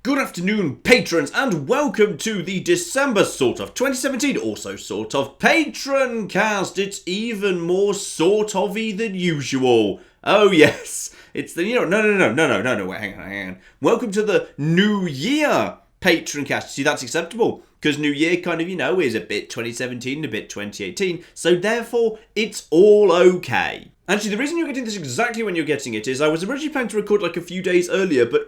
Good afternoon, patrons, and welcome to the December 2017, also Patroncast. It's even more sort-of-y than usual. Oh yes, it's the, no, wait, hang on. Welcome to the New Year Patroncast. See, that's acceptable, because New Year kind of, is a bit 2017, a bit 2018, so therefore, it's all okay. Actually, the reason you're getting this exactly when you're getting it is I was originally planning to record like a few days earlier, but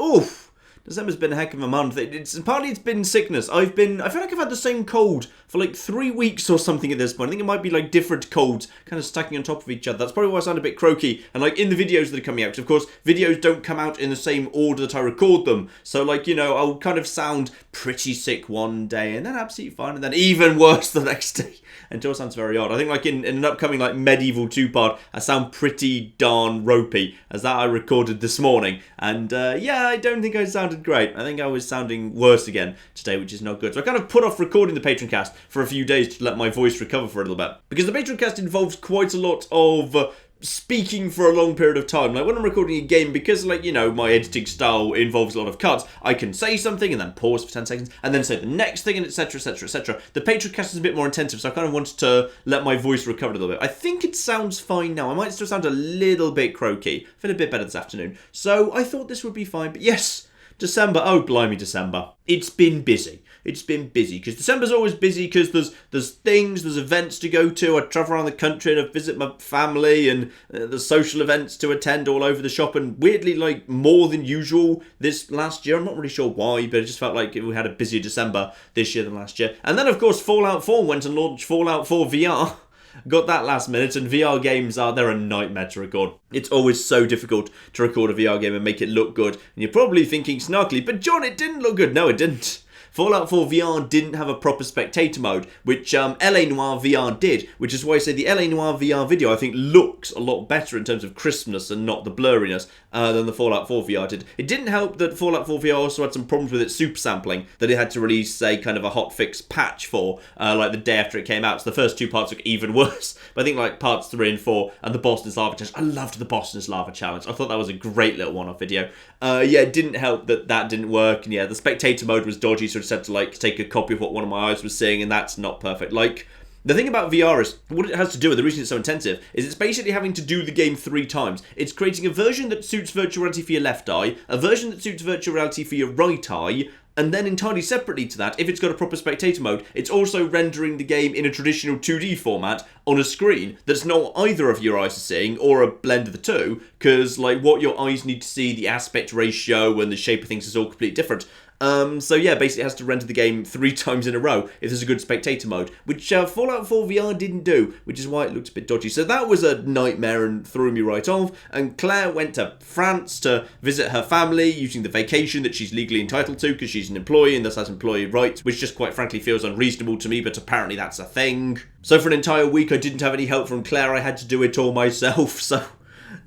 December's been a heck of a month. It's been sickness. I feel like I've had the same cold for like 3 weeks or something at this point. I think it might be like different colds kind of stacking on top of each other. That's probably why I sound a bit croaky. And like in the videos that are coming out, because of course videos don't come out in the same order that I record them. So like, I'll kind of sound pretty sick one day and then absolutely fine and then even worse the next day. And it all sounds very odd. I think like in an upcoming like medieval 2-part, I sound pretty darn ropey, as that I recorded this morning. And I don't think I sounded great. I think I was sounding worse again today, which is not good. So I kind of put off recording the Patroncast for a few days to let my voice recover for a little bit. Because the Patroncast involves quite a lot of speaking for a long period of time. Like when I'm recording a game, because like, my editing style involves a lot of cuts, I can say something and then pause for 10 seconds and then say the next thing and etc, etc, etc. The Patroncast is a bit more intensive, so I kind of wanted to let my voice recover a little bit. I think it sounds fine now. I might still sound a little bit croaky. I feel a bit better this afternoon. So I thought this would be fine, but yes, December, oh blimey December. It's been busy. It's been busy, because December's always busy because there's events to go to. I travel around the country and I visit my family, and there's social events to attend all over the shop, and weirdly, like, more than usual this last year. I'm not really sure why, but it just felt like we had a busier December this year than last year. And then, of course, Fallout 4 went and launched Fallout 4 VR. Got that last minute, and VR games they're a nightmare to record. It's always so difficult to record a VR game and make it look good. And you're probably thinking snarkily, but John, it didn't look good. No, it didn't. Fallout 4 VR didn't have a proper spectator mode, which LA Noire VR did, which is why I say the LA Noire VR video, I think, looks a lot better in terms of crispness and not the blurriness than the Fallout 4 VR did. It didn't help that Fallout 4 VR also had some problems with its super sampling that it had to release, say, kind of a hotfix patch for, like the day after it came out. So the first 2 parts look even worse. But I think like parts 3 and 4 and the Boston's Lava Challenge, I loved the Boston's Lava Challenge. I thought that was a great little one-off video. It didn't help that didn't work, and the spectator mode was dodgy, so it had to like take a copy of what one of my eyes was seeing, and that's not perfect. Like, the thing about VR is, what it has to do, and the reason it's so intensive, is it's basically having to do the game 3 times. It's creating a version that suits virtual reality for your left eye, a version that suits virtual reality for your right eye, and then entirely separately to that, if it's got a proper spectator mode, it's also rendering the game in a traditional 2D format on a screen that's not either of your eyes are seeing, or a blend of the two, because like what your eyes need to see, the aspect ratio and the shape of things is all completely different. Basically it has to render the game 3 times in a row if there's a good spectator mode, which Fallout 4 VR didn't do, which is why it looked a bit dodgy. So that was a nightmare and threw me right off, and Claire went to France to visit her family using the vacation that she's legally entitled to because she's an employee and thus has employee rights, which just quite frankly feels unreasonable to me, but apparently that's a thing. So for an entire week I didn't have any help from Claire, I had to do it all myself, so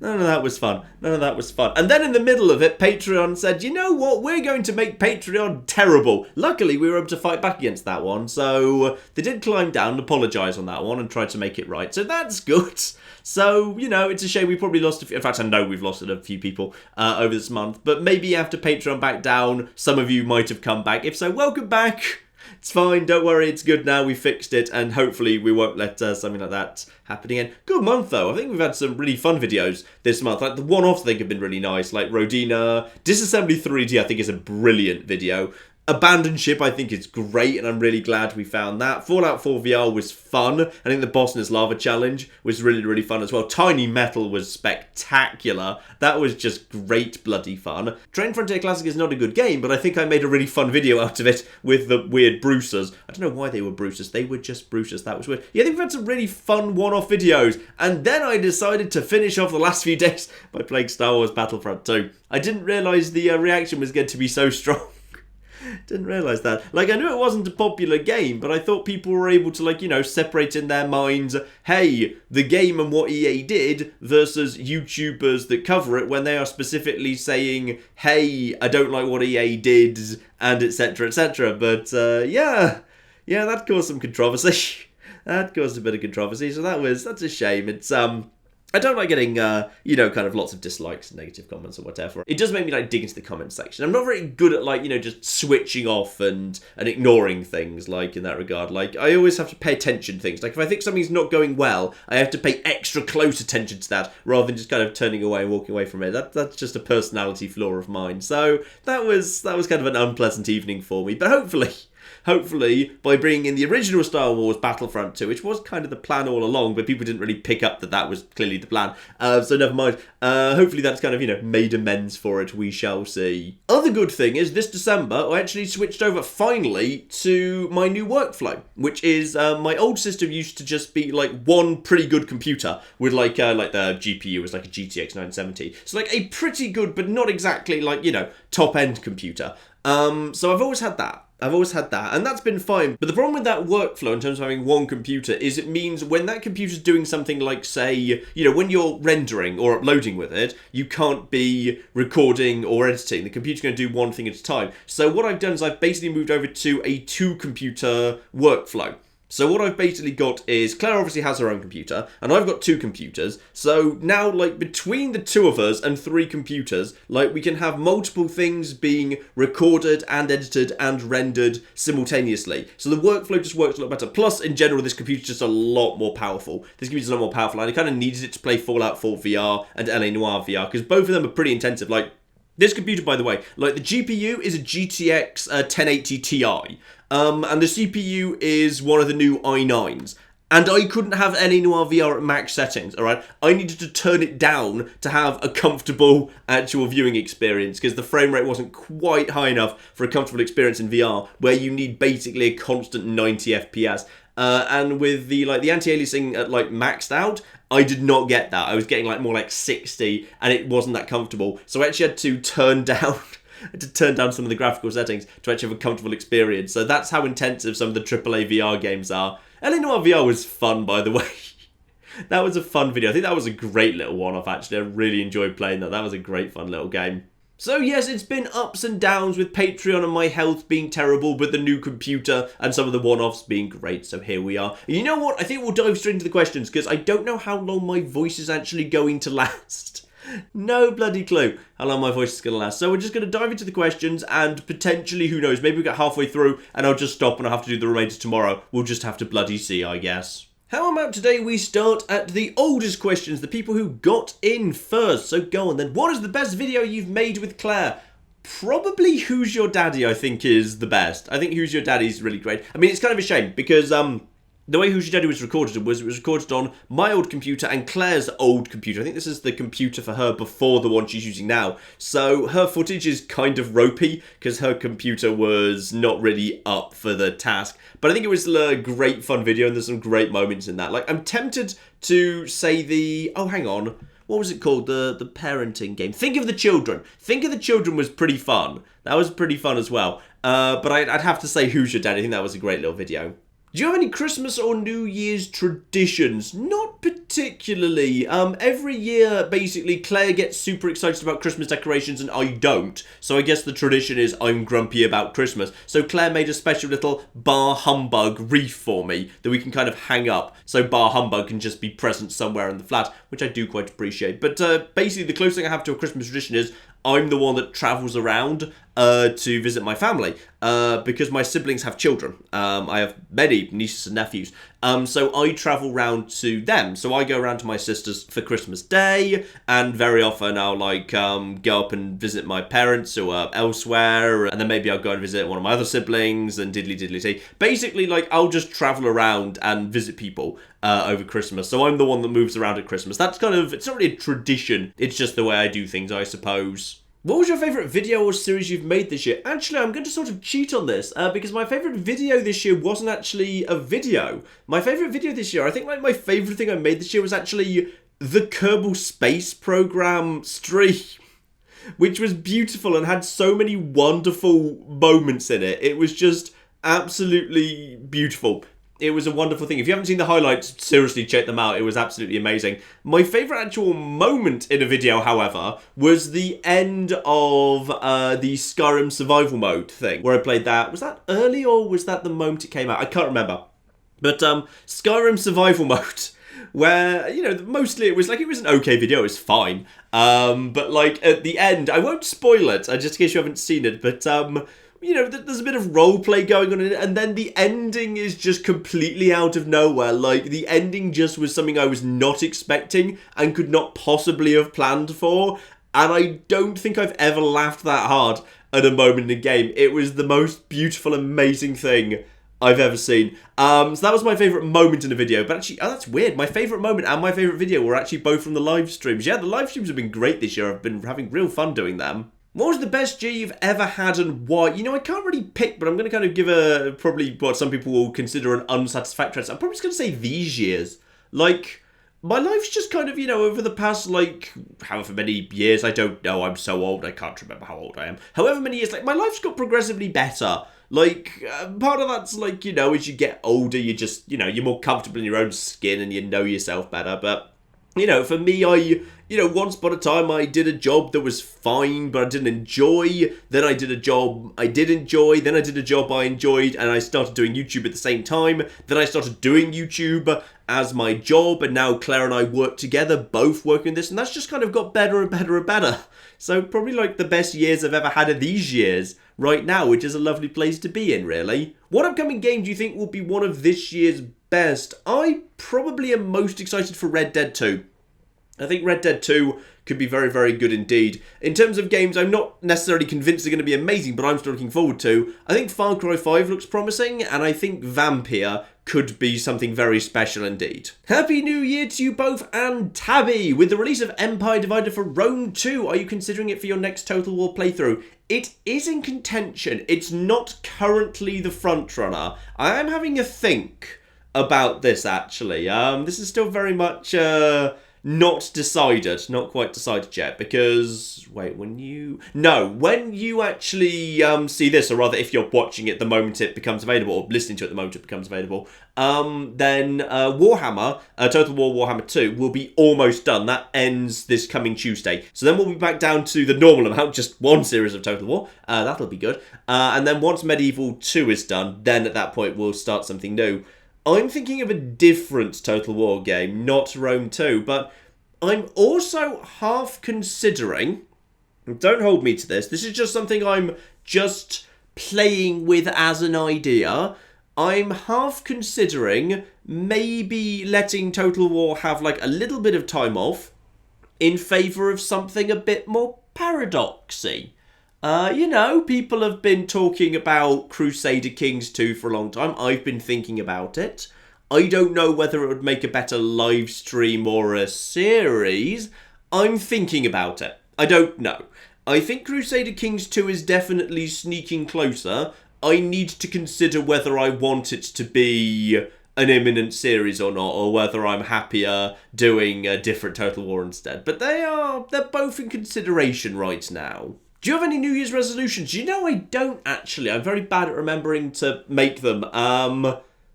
none of that was fun. And then in the middle of it, Patreon said, you know what, we're going to make Patreon terrible. Luckily, we were able to fight back against that one. So they did climb down and apologise on that one and try to make it right. So that's good. So, it's a shame we probably lost a few. In fact, I know we've lost a few people over this month. But maybe after Patreon back down, some of you might have come back. If so, welcome back. It's fine, don't worry, it's good now, we fixed it, and hopefully we won't let something like that happen again. Good month though, I think we've had some really fun videos this month. Like the one-offs I think have been really nice, like Rodina. Disassembly 3D I think is a brilliant video. Abandoned Ship I think is great, and I'm really glad we found that. Fallout 4 VR was fun. I think the Boston's Lava Challenge was really, really fun as well. Tiny Metal was spectacular. That was just great bloody fun. Train Frontier Classic is not a good game, but I think I made a really fun video out of it with the weird Brucers. I don't know why they were Brucers. They were just Brucers. That was weird. Yeah, I think we've had some really fun one-off videos. And then I decided to finish off the last few days by playing Star Wars Battlefront 2. I didn't realise the reaction was going to be so strong. Didn't realise that. Like, I knew it wasn't a popular game, but I thought people were able to, like, separate in their minds, hey, the game and what EA did versus YouTubers that cover it when they are specifically saying, hey, I don't like what EA did, and etc, etc. But, that caused some controversy. That caused a bit of controversy, so that's a shame. It's, I don't like getting, you know, kind of lots of dislikes and negative comments or whatever. It does make me, like, dig into the comment section. I'm not very good at, like, you know, just switching off and ignoring things, like, in that regard. Like, I always have to pay attention to things. Like, if I think something's not going well, I have to pay extra close attention to that, rather than just kind of turning away and walking away from it. That's just a personality flaw of mine. So, that was kind of an unpleasant evening for me. But hopefully, by bringing in the original Star Wars Battlefront 2, which was kind of the plan all along, but people didn't really pick up that was clearly the plan, so never mind. Hopefully that's kind of, you know, made amends for it, we shall see. Other good thing is, this December, I actually switched over, finally, to my new workflow, which is, my old system used to just be, like, one pretty good computer, with, like the GPU was, like, a GTX 970. So, like, a pretty good, but not exactly, like, you know, top-end computer. So I've always had that. And that's been fine. But the problem with that workflow in terms of having one computer is it means when that computer's doing something like, say, you know, when you're rendering or uploading with it, you can't be recording or editing. The computer's going to do one thing at a time. So what I've done is I've basically moved over to a two-computer workflow. So what I've basically got is, Claire obviously has her own computer, and I've got two computers, so now, like, between the two of us and three computers, like, we can have multiple things being recorded and edited and rendered simultaneously. So the workflow just works a lot better. Plus, in general, this computer's just a lot more powerful. And I kind of needed it to play Fallout 4 VR and LA Noire VR, because both of them are pretty intensive. Like, this computer, by the way, like, the GPU is a GTX 1080 Ti. And the CPU is one of the new i9s. And I couldn't have LA Noire VR at max settings, alright? I needed to turn it down to have a comfortable actual viewing experience, because the frame rate wasn't quite high enough for a comfortable experience in VR, where you need basically a constant 90 FPS. And with the anti-aliasing at, like, maxed out, I did not get that. I was getting, like, more like 60, and it wasn't that comfortable. So I actually had to turn down some of the graphical settings to actually have a comfortable experience. So that's how intensive some of the AAA VR games are. LA Noire VR was fun, by the way. That was a fun video. I think that was a great little one-off, actually. I really enjoyed playing that. That was a great fun little game. So yes, it's been ups and downs with Patreon and my health being terrible, but the new computer and some of the one-offs being great, so here we are. You know what? I think we'll dive straight into the questions, because I don't know how long my voice is actually going to last. No bloody clue how long my voice is going to last. So we're just going to dive into the questions, and potentially, who knows, maybe we get halfway through and I'll just stop and I'll have to do the remainder tomorrow. We'll just have to bloody see, I guess. How about today we start at the oldest questions, the people who got in first. So go on then. What is the best video you've made with Claire? Probably Who's Your Daddy, I think, is the best. I think Who's Your Daddy is really great. I mean, it's kind of a shame because the way Who's Your Daddy was recorded it was recorded on my old computer and Claire's old computer. I think this is the computer for her before the one she's using now. So her footage is kind of ropey because her computer was not really up for the task. But I think it was a great fun video and there's some great moments in that. Like, I'm tempted to say oh, hang on. What was it called? The parenting game. Think of the Children. Think of the Children was pretty fun. That was pretty fun as well. But I'd have to say Who's Your Daddy. I think that was a great little video. Do you have any Christmas or New Year's traditions? Not particularly. Every year, basically, Claire gets super excited about Christmas decorations and I don't. So I guess the tradition is I'm grumpy about Christmas. So Claire made a special little Bar Humbug wreath for me that we can kind of hang up. So Bar Humbug can just be present somewhere in the flat, which I do quite appreciate. But basically, the closest thing I have to a Christmas tradition is I'm the one that travels around to visit my family because my siblings have children. I have many nieces and nephews. So I travel round to them. So I go around to my sister's for Christmas Day, and very often I'll go up and visit my parents who are elsewhere, and then maybe I'll go and visit one of my other siblings and diddly-diddly-tee. Basically, I'll just travel around and visit people over Christmas. So I'm the one that moves around at Christmas. That's it's not really a tradition. It's just the way I do things, I suppose. What was your favourite video or series you've made this year? Actually, I'm going to sort of cheat on this because my favourite video this year wasn't actually a video. My favourite video this year, I think my favourite thing I made this year was actually the Kerbal Space Program stream, which was beautiful and had so many wonderful moments in it. It was just absolutely beautiful. It was a wonderful thing. If you haven't seen the highlights, seriously check them out. It was absolutely amazing. My favourite actual moment in a video, however, was the end of the Skyrim survival mode thing, where I played that. Was that early or was that the moment it came out? I can't remember. But Skyrim survival mode where, you know, mostly it was an okay video, it was fine. But like at the end, I won't spoil it, just in case you haven't seen it, but you know, there's a bit of roleplay going on in it, and then the ending is just completely out of nowhere. Like, the ending just was something I was not expecting and could not possibly have planned for, and I don't think I've ever laughed that hard at a moment in a game. It was the most beautiful, amazing thing I've ever seen. So that was my favourite moment in a video. But actually, oh, that's weird. My favourite moment and my favourite video were actually both from the live streams. Yeah, the live streams have been great this year. I've been having real fun doing them. What was the best year you've ever had and why? You know, I can't really pick, but I'm going to kind of give a, probably what some people will consider an unsatisfactory answer. I'm probably just going to say these years. Like, my life's just kind of, you know, over the past, like, however many years, I don't know, I'm so old, I can't remember how old I am. However many years, like, my life's got progressively better. Like, part of that's, like, you know, as you get older, you just, you know, you're more comfortable in your own skin and you know yourself better, but... You know, for me, once upon a time I did a job that was fine, but I didn't enjoy. Then I did a job I did enjoy. Then I did a job I enjoyed, and I started doing YouTube at the same time. Then I started doing YouTube as my job, and now Claire and I work together, both working this, and that's just kind of got better and better and better. So probably like the best years I've ever had are these years right now, which is a lovely place to be in, really. What upcoming game do you think will be one of this year's best? I probably am most excited for Red Dead 2. I think Red Dead 2 could be very, very good indeed. In terms of games, I'm not necessarily convinced they're going to be amazing, but I'm still looking forward to. I think Far Cry 5 looks promising, and I think Vampire could be something very special indeed. Happy New Year to you both and Tabby! With the release of Empire Divided for Rome 2, are you considering it for your next Total War playthrough? It is in contention. It's not currently the frontrunner. I am having a think about this, actually. This is still very much... not decided, not quite decided yet, because, wait, when you actually see this, or rather if you're watching it the moment it becomes available, or listening to it the moment it becomes available, then Warhammer, Total War Warhammer 2 will be almost done. That ends this coming Tuesday. So then we'll be back down to the normal amount, just one series of Total War. That'll be good. And then once Medieval 2 is done, then at that point we'll start something new. I'm thinking of a different Total War game, not Rome 2, but I'm also half considering, don't hold me to this is just something I'm just playing with as an idea, I'm half considering maybe letting Total War have like a little bit of time off in favour of something a bit more paradoxy. You know, people have been talking about Crusader Kings 2 for a long time. I've been thinking about it. I don't know whether it would make a better live stream or a series. I'm thinking about it. I don't know. I think Crusader Kings 2 is definitely sneaking closer. I need to consider whether I want it to be an imminent series or not, or whether I'm happier doing a different Total War instead. But they're both in consideration right now. Do you have any New Year's resolutions? You know, I don't actually. I'm very bad at remembering to make them.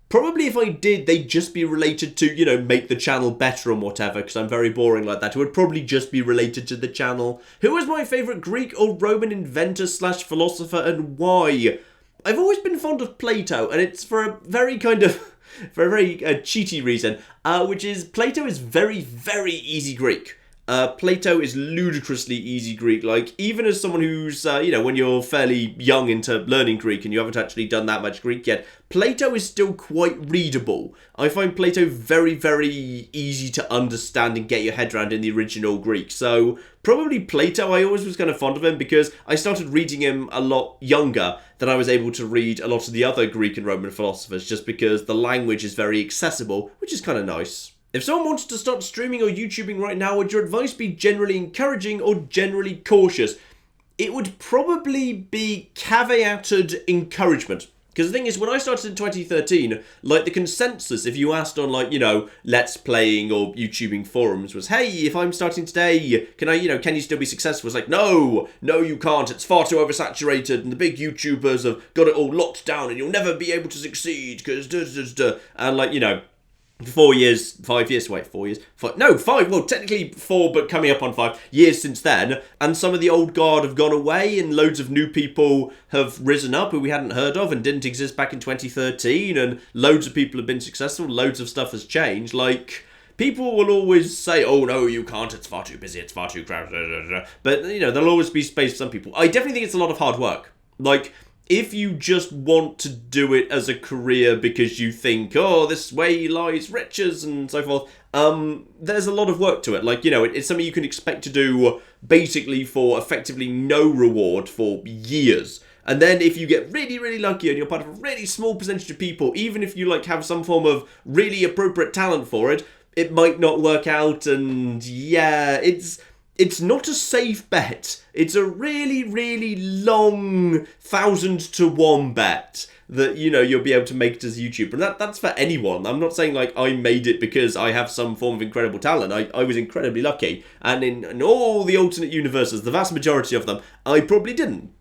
Probably if I did, they'd just be related to, you know, make the channel better and whatever, because I'm very boring like that. It would probably just be related to the channel. Who is my favourite Greek or Roman inventor / philosopher and why? I've always been fond of Plato, and it's for a very kind of... for a very cheaty reason, which is Plato is very, very easy Greek. Plato is ludicrously easy Greek. Like, even as someone who's, you know, when you're fairly young into learning Greek and you haven't actually done that much Greek yet, Plato is still quite readable. I find Plato very, very easy to understand and get your head around in the original Greek. So, probably Plato, I always was kind of fond of him because I started reading him a lot younger than I was able to read a lot of the other Greek and Roman philosophers, just because the language is very accessible, which is kind of nice. If someone wanted to start streaming or YouTubing right now, would your advice be generally encouraging or generally cautious? It would probably be caveated encouragement. Because the thing is, when I started in 2013, like, the consensus, if you asked on, like, you know, Let's Playing or YouTubing forums was, hey, if I'm starting today, can you still be successful? It's like, no, you can't. It's far too oversaturated, and the big YouTubers have got it all locked down, and you'll never be able to succeed, because and, like, you know, 4 years, 5 years, wait, 4 years, no, 5, well, technically 4, but coming up on 5 years since then, and some of the old guard have gone away, and loads of new people have risen up who we hadn't heard of and didn't exist back in 2013, and loads of people have been successful, loads of stuff has changed, like, people will always say, oh no, you can't, it's far too busy, it's far too crowded, but, there'll always be space for some people. I definitely think it's a lot of hard work. Like, if you just want to do it as a career because you think, oh, this way lies riches and so forth, there's a lot of work to it. Like, it's something you can expect to do basically for effectively no reward for years. And then if you get really, really lucky and you're part of a really small percentage of people, even if you have some form of really appropriate talent for it, it might not work out. And yeah, it's not a safe bet. It's a really, really long 1,000-to-1 bet that, you'll be able to make it as a YouTuber. And that's for anyone. I'm not saying, I made it because I have some form of incredible talent. I was incredibly lucky. And in all the alternate universes, the vast majority of them, I probably didn't.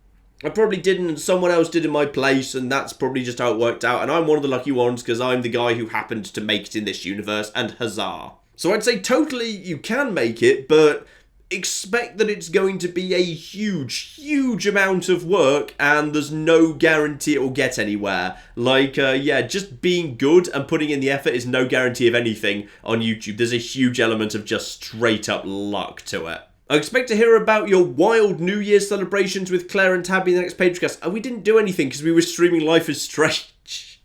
And someone else did in my place, and that's probably just how it worked out. And I'm one of the lucky ones because I'm the guy who happened to make it in this universe, and huzzah. So I'd say totally you can make it, but expect that it's going to be a huge, huge amount of work, and there's no guarantee it will get anywhere. Just being good and putting in the effort is no guarantee of anything on YouTube. There's a huge element of just straight up luck to it. I expect to hear about your wild New Year's celebrations with Claire and Tabby in the next Patroncast. And we didn't do anything because we were streaming Life is Strange.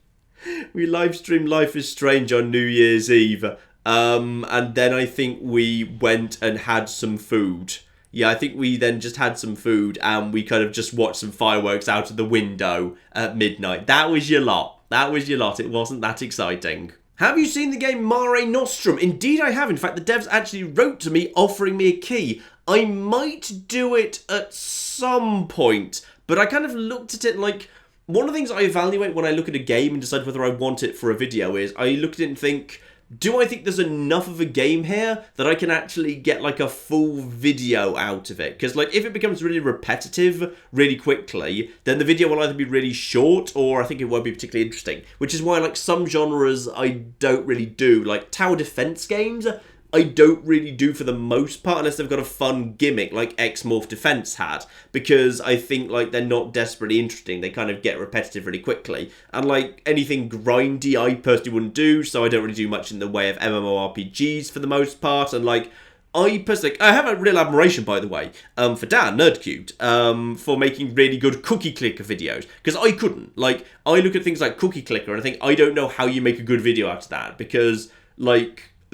We live streamed Life is Strange on New Year's Eve. And then I think we went and had some food. Yeah, I think we then just had some food and we kind of just watched some fireworks out of the window at midnight. That was your lot. It wasn't that exciting. Have you seen the game Mare Nostrum? Indeed I have. In fact, the devs actually wrote to me offering me a key. I might do it at some point, but I kind of looked at it like... One of the things I evaluate when I look at a game and decide whether I want it for a video is I look at it and think... Do I think there's enough of a game here that I can actually get a full video out of it? Because if it becomes really repetitive really quickly, then the video will either be really short or I think it won't be particularly interesting. Which is why some genres I don't really do. Tower defense games, I don't really do for the most part unless they've got a fun gimmick like X-Morph Defense had, because I think they're not desperately interesting. They kind of get repetitive really quickly, and anything grindy I personally wouldn't do, so I don't really do much in the way of MMORPGs for the most part. And I personally, I have a real admiration, by the way, for Dan Nerdcubed, for making really good cookie clicker videos, because I couldn't. I look at things like Cookie Clicker and I think I don't know how you make a good video out of that, because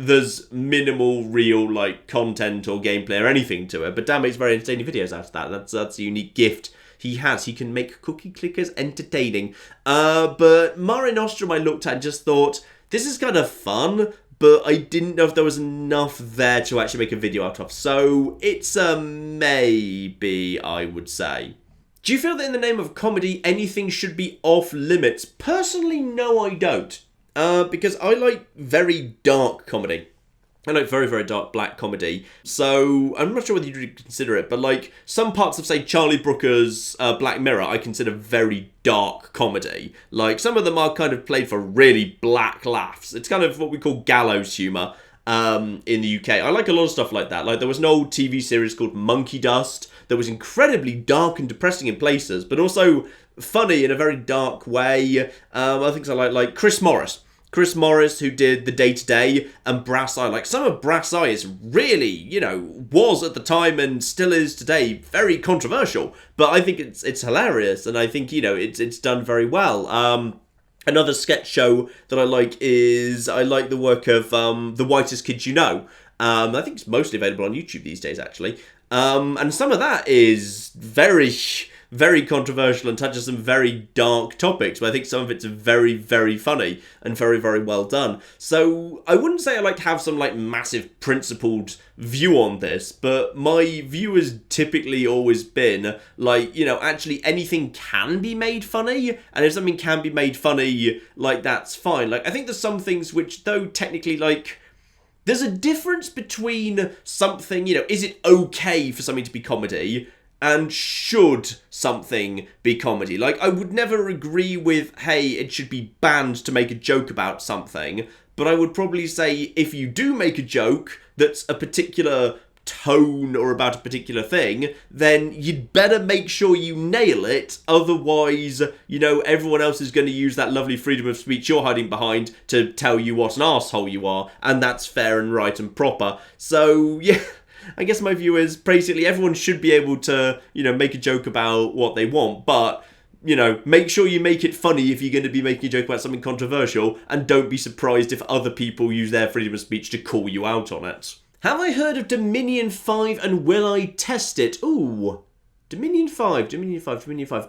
there's minimal real content or gameplay or anything to it, but Dan makes very entertaining videos out of that. That's a unique gift he has. He can make cookie clickers entertaining. But Mare Nostrum I looked at and just thought, this is kind of fun, but I didn't know if there was enough there to actually make a video out of. So it's a maybe, I would say. Do you feel that in the name of comedy, anything should be off limits? Personally, no, I don't. Because I like very dark comedy. I like very, very dark black comedy. So I'm not sure whether you'd consider it, but some parts of, say, Charlie Brooker's Black Mirror I consider very dark comedy. Some of them are kind of played for really black laughs. It's kind of what we call gallows humour in the UK. I like a lot of stuff like that. There was an old TV series called Monkey Dust that was incredibly dark and depressing in places, but also funny in a very dark way. Other things I like Chris Morris, who did The Day to Day and Brass Eye. Some of Brass Eye is really, was at the time and still is today very controversial. But I think it's hilarious, and I think, it's done very well. Another sketch show that I like is, I like the work of The Whitest Kids You Know. I think it's mostly available on YouTube these days, actually. And some of that is very... very controversial and touches some very dark topics, but I think some of it's very, very funny and very, very well done. So I wouldn't say I have some massive principled view on this, but my view has typically always been actually anything can be made funny, and if something can be made funny, that's fine. I think there's some things which, though technically there's a difference between something, is it okay for something to be comedy, and should something be comedy? I would never agree with, hey, it should be banned to make a joke about something, but I would probably say if you do make a joke that's a particular tone or about a particular thing, then you'd better make sure you nail it. Otherwise, everyone else is going to use that lovely freedom of speech you're hiding behind to tell you what an arsehole you are, and that's fair and right and proper. So, yeah, I guess my view is basically everyone should be able to, make a joke about what they want, but make sure you make it funny if you're going to be making a joke about something controversial, and don't be surprised if other people use their freedom of speech to call you out on it. Have I heard of Dominion 5 and will I test it? Ooh, Dominion 5.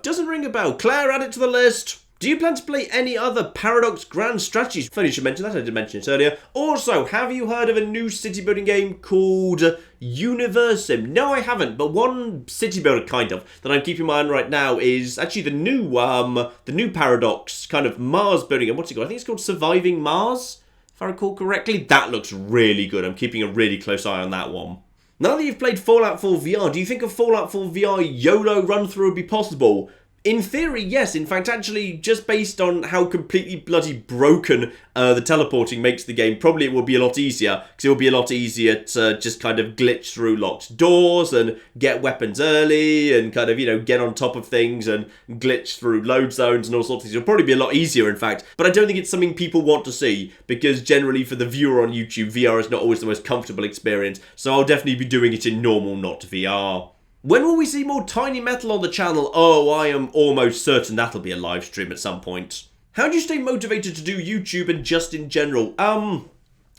Doesn't ring a bell. Claire, add it to the list. Do you plan to play any other Paradox Grand Strategies? Funny you should mention that, I did mention it earlier. Also, have you heard of a new city building game called Universim? No, I haven't, but one city builder kind of that I'm keeping my eye on right now is actually the new Paradox kind of Mars building game. What's it called? I think it's called Surviving Mars, if I recall correctly. That looks really good. I'm keeping a really close eye on that one. Now that you've played Fallout 4 VR, do you think a Fallout 4 VR YOLO run-through would be possible? In theory, yes. In fact, actually, just based on how completely bloody broken the teleporting makes the game, probably it will be a lot easier, because it will be a lot easier to just kind of glitch through locked doors and get weapons early and kind of, get on top of things and glitch through load zones and all sorts of things. It'll probably be a lot easier, in fact, but I don't think it's something people want to see, because generally for the viewer on YouTube, VR is not always the most comfortable experience, so I'll definitely be doing it in normal, not VR. When will we see more Tiny Metal on the channel? Oh, I am almost certain that'll be a live stream at some point. How do you stay motivated to do YouTube and just in general?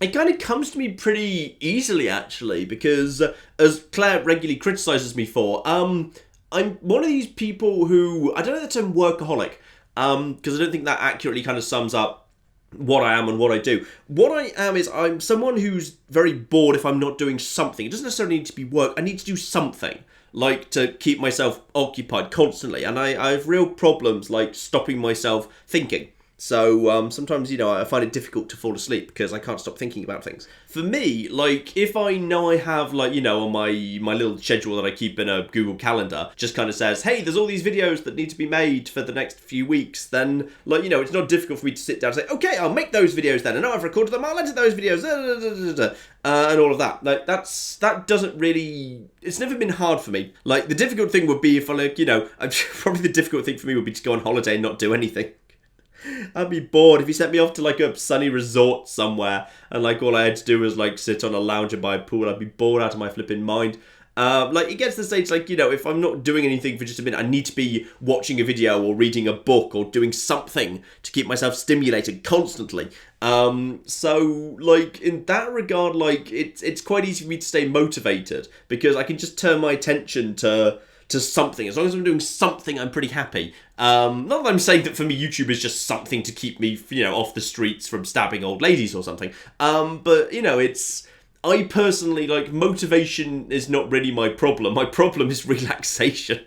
It kind of comes to me pretty easily, actually, because as Claire regularly criticises me for, I'm one of these people who, I don't know the term workaholic, because I don't think that accurately kind of sums up what I am and what I do. What I am is I'm someone who's very bored if I'm not doing something. It doesn't necessarily need to be work. I need to do something, like to keep myself occupied constantly. And I have real problems like stopping myself thinking. So sometimes, I find it difficult to fall asleep because I can't stop thinking about things. For me, like, if I know I have, like, on my little schedule that I keep in a Google Calendar, just kind of says, hey, there's all these videos that need to be made for the next few weeks, then, like, it's not difficult for me to sit down and say, okay, I'll make those videos then, and now I've recorded them, I'll edit those videos, and all of that. Like, that doesn't really, it's never been hard for me. Like, the difficult thing would be if I, probably the difficult thing for me would be to go on holiday and not do anything. I'd be bored if you sent me off to like a sunny resort somewhere and like all I had to do was like sit on a lounger by a pool. I'd be bored out of my flipping mind. Like it gets to the stage like, if I'm not doing anything for just a minute, I need to be watching a video or reading a book or doing something to keep myself stimulated constantly. So like in that regard, like it's quite easy for me to stay motivated because I can just turn my attention to something. As long as I'm doing something, I'm pretty happy. Not that I'm saying that for me YouTube is just something to keep me, off the streets from stabbing old ladies or something. But, I personally, like, motivation is not really my problem. My problem is relaxation.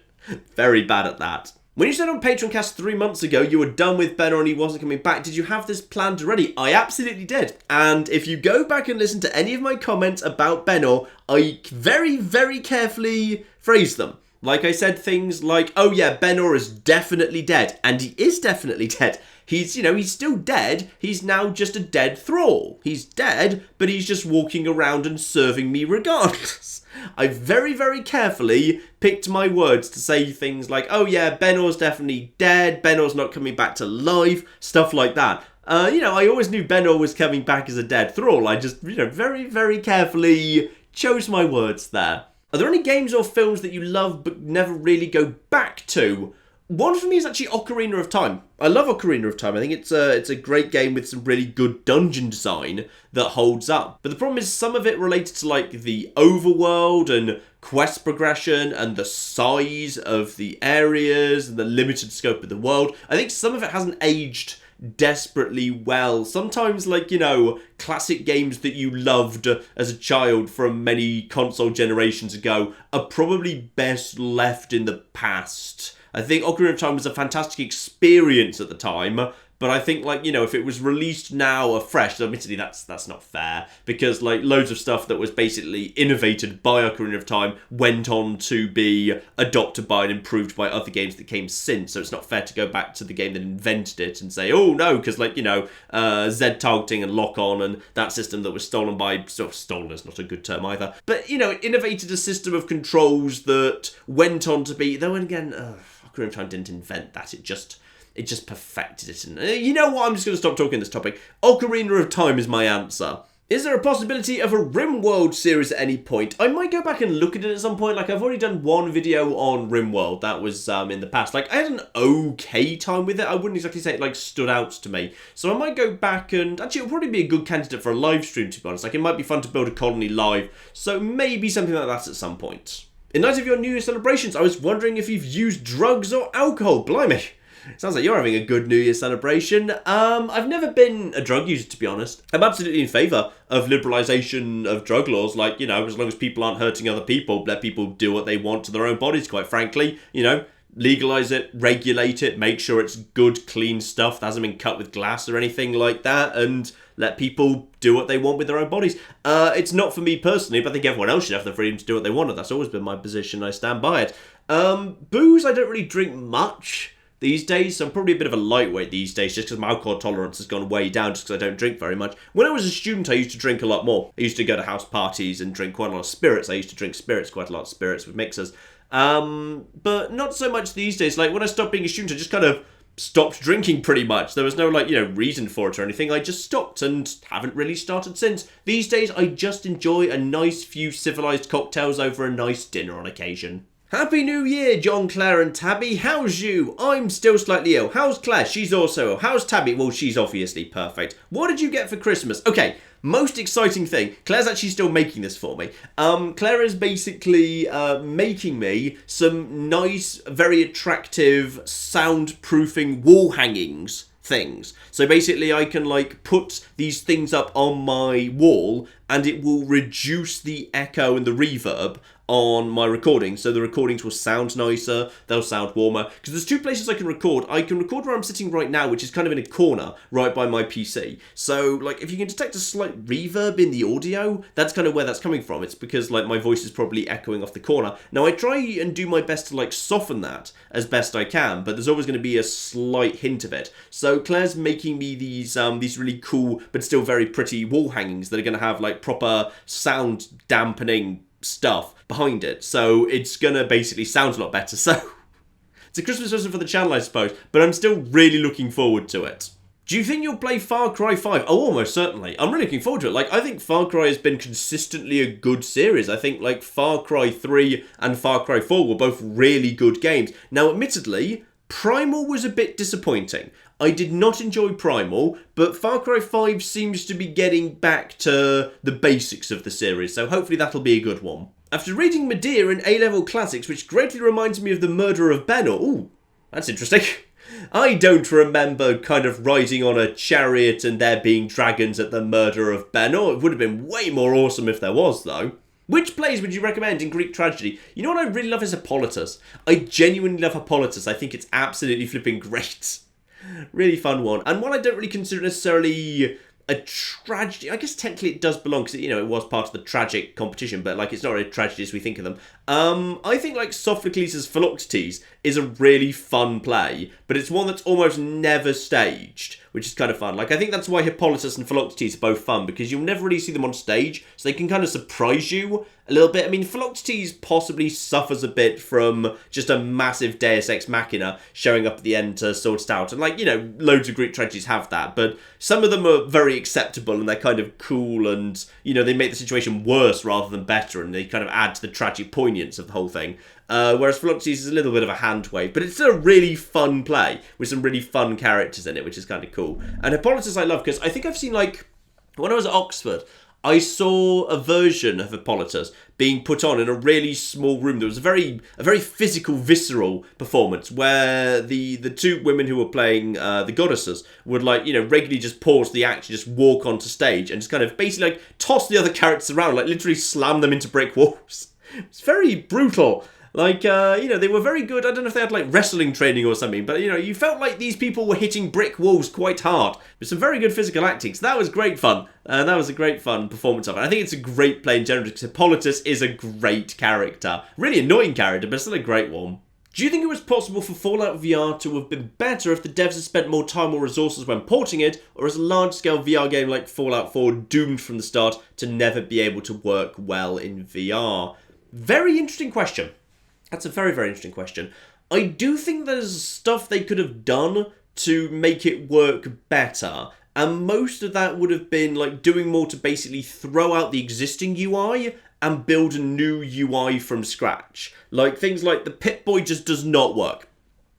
Very bad at that. When you said on Patroncast 3 months ago you were done with Benno and he wasn't coming back, did you have this planned already? I absolutely did. And if you go back and listen to any of my comments about Benno, I very, very carefully phrased them. Like I said things like, oh yeah, Benno is definitely dead. And he is definitely dead. He's, he's still dead. He's now just a dead thrall. He's dead, but he's just walking around and serving me regardless. I very, very carefully picked my words to say things like, oh yeah, Benno's definitely dead. Benno's not coming back to life. Stuff like that. I always knew Benno was coming back as a dead thrall. I just, very, very carefully chose my words there. Are there any games or films that you love but never really go back to? One for me is actually Ocarina of Time. I love Ocarina of Time. I think it's a great game with some really good dungeon design that holds up. But the problem is some of it related to like the overworld and quest progression and the size of the areas and the limited scope of the world. I think some of it hasn't aged desperately well. Sometimes like, classic games that you loved as a child from many console generations ago are probably best left in the past. I think Ocarina of Time was a fantastic experience at the time, but I think, like, you know, if it was released now afresh, so admittedly that's not fair, because, like, loads of stuff that was basically innovated by Ocarina of Time went on to be adopted by and improved by other games that came since, so it's not fair to go back to the game that invented it and say, oh no, because, like, you know, Z targeting and lock-on and that system that was stolen by, stolen is not a good term either, but, you know, it innovated a system of controls that went on to be, though again, Ocarina of Time didn't invent that, it just perfected it. And you know what, I'm just going to stop talking this topic. Ocarina of Time is my answer. Is there a possibility of a RimWorld series at any point? I might go back and look at it at some point. Like, I've already done one video on RimWorld. That was in the past. Like, I had an okay time with it. I wouldn't exactly say it, like, stood out to me. So I might go back and... Actually, it'll probably be a good candidate for a live stream, to be honest. Like, it might be fun to build a colony live. So maybe something like that at some point. In light of your New Year celebrations, I was wondering if you've used drugs or alcohol. Blimey. Sounds like you're having a good New Year celebration. I've never been a drug user, to be honest. I'm absolutely in favour of liberalisation of drug laws. Like, you know, as long as people aren't hurting other people, let people do what they want to their own bodies, quite frankly. You know, legalise it, regulate it, make sure it's good, clean stuff that hasn't been cut with glass or anything like that, and let people do what they want with their own bodies. It's not for me personally, but I think everyone else should have the freedom to do what they want, and that's always been my position. I stand by it. Booze, I don't really drink much these days, so I'm probably a bit of a lightweight these days, just because my alcohol tolerance has gone way down, just because I don't drink very much. When I was a student, I used to drink a lot more. I used to go to house parties and drink quite a lot of spirits. I used to drink quite a lot of spirits with mixers. But not so much these days. Like, when I stopped being a student, I just kind of stopped drinking pretty much. There was no, like, you know, reason for it or anything. I just stopped and haven't really started since. These days, I just enjoy a nice few civilised cocktails over a nice dinner on occasion. Happy New Year, John, Claire and Tabby. How's you? I'm still slightly ill. How's Claire? She's also ill. How's Tabby? Well, she's obviously perfect. What did you get for Christmas? Okay, most exciting thing. Claire's actually still making this for me. Claire is basically making me some nice, very attractive, soundproofing wall hangings things. So basically I can, like, put these things up on my wall and it will reduce the echo and the reverb on my recordings, so the recordings will sound nicer, they'll sound warmer, because there's two places I can record. I can record where I'm sitting right now, which is kind of in a corner right by my PC, so, like, if you can detect a slight reverb in the audio, that's kind of where that's coming from. It's because, like, my voice is probably echoing off the corner. Now, I try and do my best to, like, soften that as best I can, but there's always going to be a slight hint of it. So Claire's making me these really cool but still very pretty wall hangings that are going to have, like, proper sound dampening stuff behind it, so it's gonna basically sound a lot better. So it's a Christmas present for the channel, I suppose, but I'm still really looking forward to it. Do you think you'll play Far Cry 5? Oh, almost certainly. I'm really looking forward to it. Like, I think Far Cry has been consistently a good series. I think, like, Far Cry 3 and Far Cry 4 were both really good games. Now, admittedly, Primal was a bit disappointing. I did not enjoy Primal, but Far Cry 5 seems to be getting back to the basics of the series, so hopefully that'll be a good one. After reading Medea in A-Level Classics, which greatly reminds me of the murder of Benno... Ooh, that's interesting. I don't remember kind of riding on a chariot and there being dragons at the murder of Benno. It would have been way more awesome if there was, though. Which plays would you recommend in Greek tragedy? You know what I really love is Hippolytus. I genuinely love Hippolytus. I think it's absolutely flipping great. Really fun one. And one I don't really consider necessarily a tragedy. I guess technically it does belong because, you know, it was part of the tragic competition, but, like, it's not a tragedy as we think of them. I think, like, Sophocles' Philoctetes is a really fun play, but it's one that's almost never staged, which is kind of fun. Like, I think that's why Hippolytus and Philoctetes are both fun, because you'll never really see them on stage, so they can kind of surprise you a little bit. I mean, Philoctetes possibly suffers a bit from just a massive deus ex machina showing up at the end to sort it out. And, like, you know, loads of Greek tragedies have that, but some of them are very acceptable and they're kind of cool and, you know, they make the situation worse rather than better, and they kind of add to the tragic poignance of the whole thing. Whereas Philoctetes is a little bit of a hand wave, but it's still a really fun play with some really fun characters in it, which is kind of cool. And Hippolytus I love because I think I've seen, like, when I was at Oxford, I saw a version of Hippolytus being put on in a really small room. There was a very physical, visceral performance where the two women who were playing the goddesses would, like, you know, regularly just pause the act, just walk onto stage and just kind of basically, like, toss the other characters around, like literally slam them into brick walls. It's very brutal. Like, they were very good. I don't know if they had, like, wrestling training or something, but, you felt like these people were hitting brick walls quite hard. With some very good physical acting, so that was great fun. That was a great fun performance of it. I think it's a great play in general, because Hippolytus is a great character. Really annoying character, but still a great one. Do you think it was possible for Fallout VR to have been better if the devs had spent more time or resources when porting it, or is a large-scale VR game like Fallout 4 doomed from the start to never be able to work well in VR? Very interesting question. That's a very, very interesting question. I do think there's stuff they could have done to make it work better, and most of that would have been like doing more to basically throw out the existing UI and build a new UI from scratch. Like things like the Pip-Boy just does not work.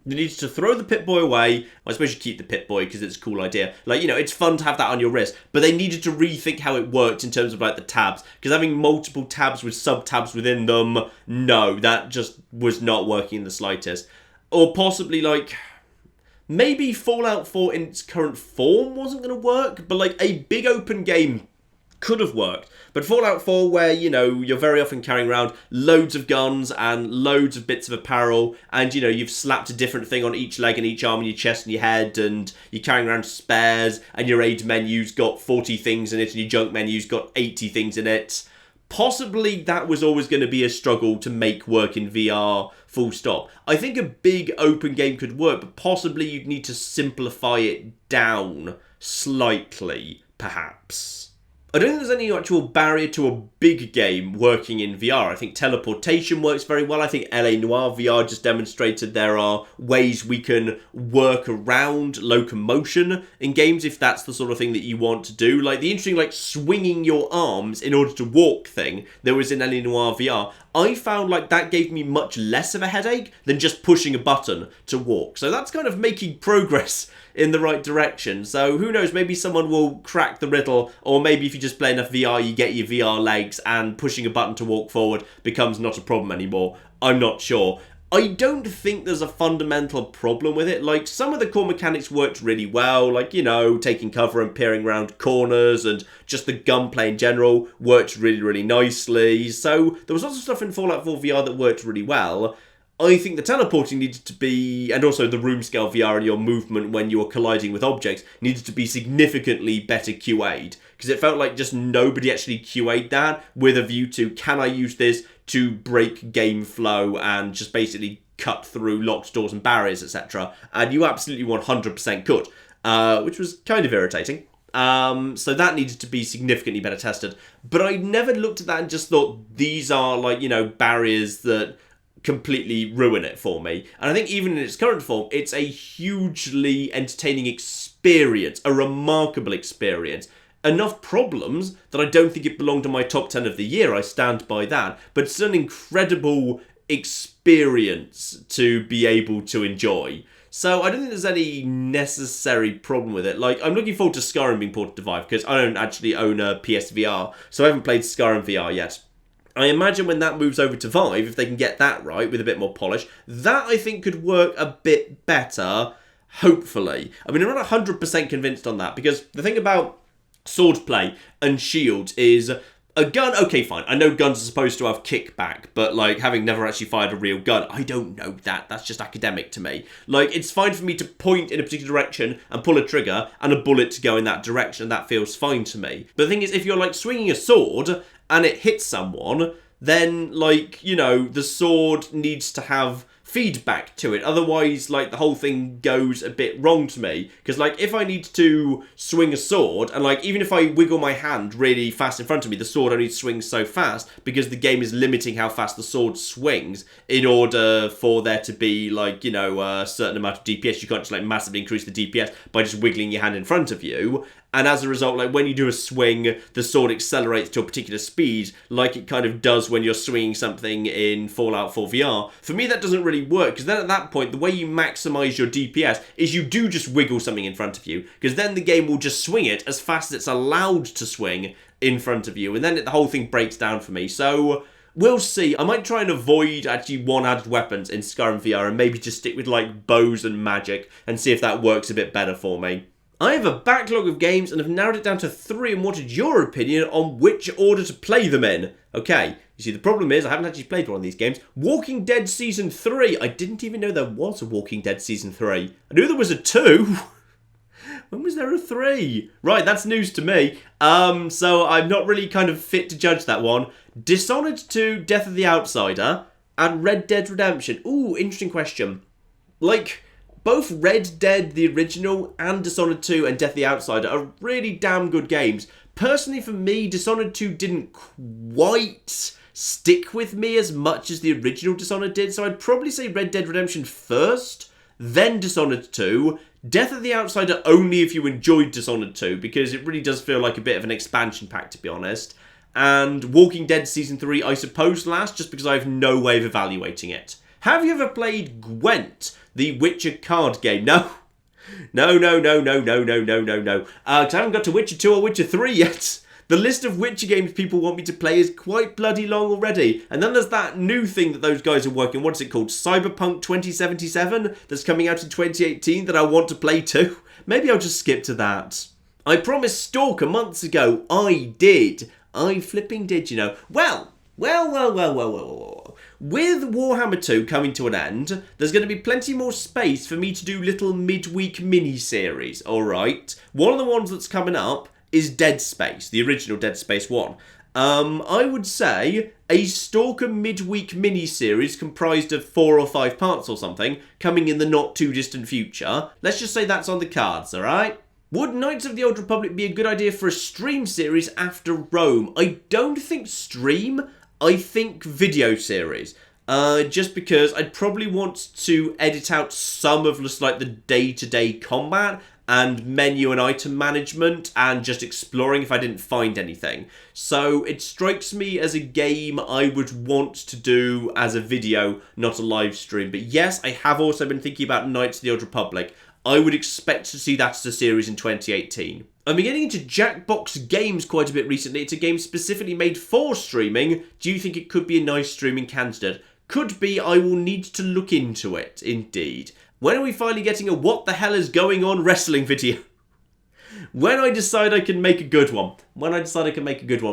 You need to throw the Pip-Boy away. I suppose you keep the Pip-Boy because it's a cool idea. Like, it's fun to have that on your wrist. But they needed to rethink how it worked in terms of, like, the tabs. Because having multiple tabs with sub-tabs within them, no, that just was not working in the slightest. Or possibly, like, maybe Fallout 4 in its current form wasn't going to work. But, like, a big open game could have worked. But Fallout 4, where, you're very often carrying around loads of guns and loads of bits of apparel, and, you've slapped a different thing on each leg and each arm and your chest and your head, and you're carrying around spares, and your aid menu's got 40 things in it, and your junk menu's got 80 things in it. Possibly that was always going to be a struggle to make work in VR, full stop. I think a big open game could work, but possibly you'd need to simplify it down slightly, perhaps. I don't think there's any actual barrier to a big game working in VR. I think teleportation works very well. I think LA Noire VR just demonstrated there are ways we can work around locomotion in games if that's the sort of thing that you want to do. Like the interesting, like, swinging your arms in order to walk thing there was in LA Noire VR. I found like that gave me much less of a headache than just pushing a button to walk. So that's kind of making progress in the right direction. So who knows, maybe someone will crack the riddle, or maybe if you just play enough VR, you get your VR legs and pushing a button to walk forward becomes not a problem anymore. I'm not sure. I don't think there's a fundamental problem with it. Like, some of the core mechanics worked really well, like, taking cover and peering around corners, and just the gunplay in general worked really, really nicely. So there was lots of stuff in Fallout 4 VR that worked really well. I think the teleporting needed to be, and also the room scale VR and your movement when you were colliding with objects, needed to be significantly better QA'd. Because it felt like just nobody actually QA'd that with a view to, can I use this to break game flow and just basically cut through locked doors and barriers, etc. And you absolutely 100% could, which was kind of irritating. So that needed to be significantly better tested. But I never looked at that and just thought, these are like, barriers that completely ruin it for me. And I think even in its current form, it's a hugely entertaining experience, a remarkable experience. Enough problems that I don't think it belonged to my top 10 of the year, I stand by that, but it's an incredible experience to be able to enjoy. So I don't think there's any necessary problem with it. Like, I'm looking forward to Skyrim being ported to Vive, because I don't actually own a PSVR, so I haven't played Skyrim VR yet. I imagine when that moves over to Vive, if they can get that right with a bit more polish, that I think could work a bit better, hopefully. I mean, I'm not 100% convinced on that, because the thing about swordplay and shields is a gun, okay, fine. I know guns are supposed to have kickback, but, like, having never actually fired a real gun, I don't know that. That's just academic to me. Like, it's fine for me to point in a particular direction and pull a trigger and a bullet to go in that direction, and that feels fine to me. But the thing is, if you're, like, swinging a sword and it hits someone, then, like, the sword needs to have feedback to it. Otherwise, like, the whole thing goes a bit wrong to me. Because, like, if I need to swing a sword, and, like, even if I wiggle my hand really fast in front of me, the sword only swings so fast because the game is limiting how fast the sword swings in order for there to be, like, a certain amount of DPS. You can't just, like, massively increase the DPS by just wiggling your hand in front of you. And as a result, like, when you do a swing, the sword accelerates to a particular speed, like it kind of does when you're swinging something in Fallout 4 VR. For me, that doesn't really work, because then at that point, the way you maximize your DPS is you do just wiggle something in front of you, because then the game will just swing it as fast as it's allowed to swing in front of you, and then the whole thing breaks down for me. So we'll see. I might try and avoid actually one-handed weapons in Skyrim VR and maybe just stick with, like, bows and magic and see if that works a bit better for me. I have a backlog of games and have narrowed it down to 3 and wanted your opinion on which order to play them in. Okay, you see the problem is I haven't actually played one of these games. Walking Dead Season 3. I didn't even know there was a Walking Dead Season 3. I knew there was a 2. When was there a 3? Right, that's news to me. So I'm not really kind of fit to judge that one. Dishonored 2, Death of the Outsider, and Red Dead Redemption. Ooh, interesting question. Like, both Red Dead, the original, and Dishonored 2 and Death of the Outsider are really damn good games. Personally, for me, Dishonored 2 didn't quite stick with me as much as the original Dishonored did, so I'd probably say Red Dead Redemption first, then Dishonored 2, Death of the Outsider only if you enjoyed Dishonored 2, because it really does feel like a bit of an expansion pack, to be honest. And Walking Dead Season 3, I suppose, last, just because I have no way of evaluating it. Have you ever played Gwent, the Witcher card game? No. No. Because I haven't got to Witcher 2 or Witcher 3 yet. The list of Witcher games people want me to play is quite bloody long already. And then there's that new thing that those guys are working on. What's it called? Cyberpunk 2077? That's coming out in 2018 that I want to play too. Maybe I'll just skip to that. I promised Stalker months ago. I did. I flipping did, you know. Well. With Warhammer 2 coming to an end, there's going to be plenty more space for me to do little midweek mini-series, alright? One of the ones that's coming up is Dead Space, the original Dead Space 1. I would say a Stalker midweek mini-series comprised of 4 or 5 parts or something, coming in the not-too-distant future. Let's just say that's on the cards, alright? Would Knights of the Old Republic be a good idea for a stream series after Rome? I don't think stream. I think video series. Just because I'd probably want to edit out some of just like the day-to-day combat and menu and item management and just exploring if I didn't find anything. So it strikes me as a game I would want to do as a video, not a live stream. But yes, I have also been thinking about Knights of the Old Republic. I would expect to see that as a series in 2018. I've been getting into Jackbox Games quite a bit recently. It's a game specifically made for streaming. Do you think it could be a nice streaming candidate? Could be. I will need to look into it, indeed. When are we finally getting a what the hell is going on wrestling video? When I decide I can make a good one.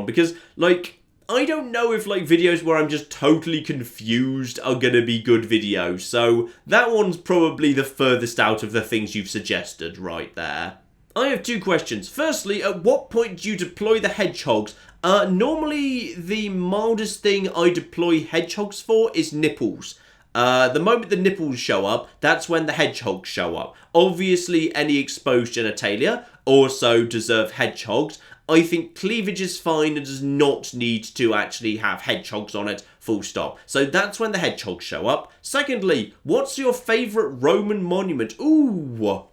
Because, like, I don't know if, like, videos where I'm just totally confused are gonna be good videos. So that one's probably the furthest out of the things you've suggested right there. I have 2 questions. Firstly, at what point do you deploy the hedgehogs? Normally, the mildest thing I deploy hedgehogs for is nipples. The moment the nipples show up, that's when the hedgehogs show up. Obviously, any exposed genitalia also deserve hedgehogs. I think cleavage is fine and does not need to actually have hedgehogs on it, full stop. So that's when the hedgehogs show up. Secondly, what's your favourite Roman monument? Ooh,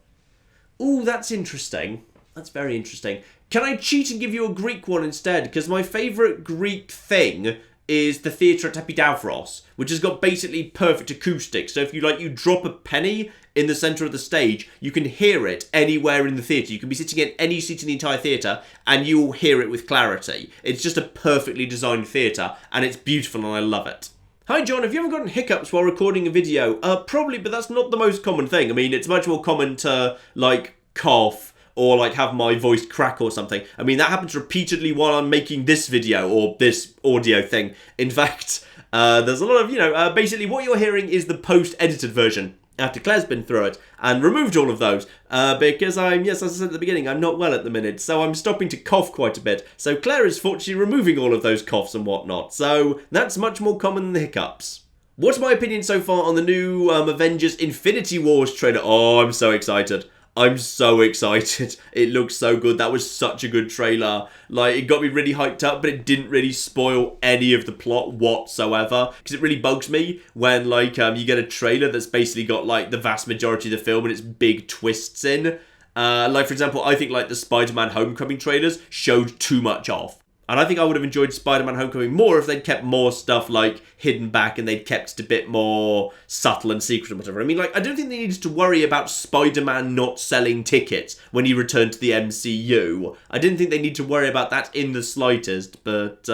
that's interesting. That's very interesting. Can I cheat and give you a Greek one instead? Because my favourite Greek thing is the theatre at Epidavros, which has got basically perfect acoustics. So if you drop a penny in the centre of the stage, you can hear it anywhere in the theatre. You can be sitting in any seat in the entire theatre and you will hear it with clarity. It's just a perfectly designed theatre and it's beautiful and I love it. Hi John, have you ever gotten hiccups while recording a video? Probably, but that's not the most common thing. I mean, it's much more common to, like, cough or, like, have my voice crack or something. I mean, that happens repeatedly while I'm making this video or this audio thing. In fact, there's a lot of, basically what you're hearing is the post-edited version after Claire's been through it and removed all of those because as I said at the beginning, I'm not well at the minute, so I'm stopping to cough quite a bit. So Claire is fortunately removing all of those coughs and whatnot, so that's much more common than the hiccups. What's my opinion so far on the new Avengers Infinity Wars trailer? Oh, I'm so excited. It looks so good. That was such a good trailer. Like, it got me really hyped up, but it didn't really spoil any of the plot whatsoever. Because it really bugs me when, like, you get a trailer that's basically got, like, the vast majority of the film and its big twists in. Like, for example, I think, like, the Spider-Man Homecoming trailers showed too much off. And I think I would have enjoyed Spider-Man Homecoming more if they'd kept more stuff, like, hidden back and they'd kept it a bit more subtle and secret and whatever. I mean, like, I don't think they needed to worry about Spider-Man not selling tickets when he returned to the MCU. I didn't think they need to worry about that in the slightest, but,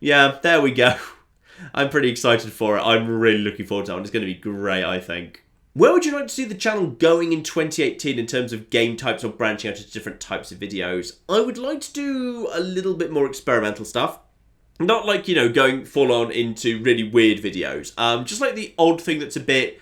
yeah, there we go. I'm pretty excited for it. I'm really looking forward to it. It's going to be great, I think. Where would you like to see the channel going in 2018 in terms of game types or branching out into different types of videos? I would like to do a little bit more experimental stuff. Not like, going full on into really weird videos. Just like the odd thing that's a bit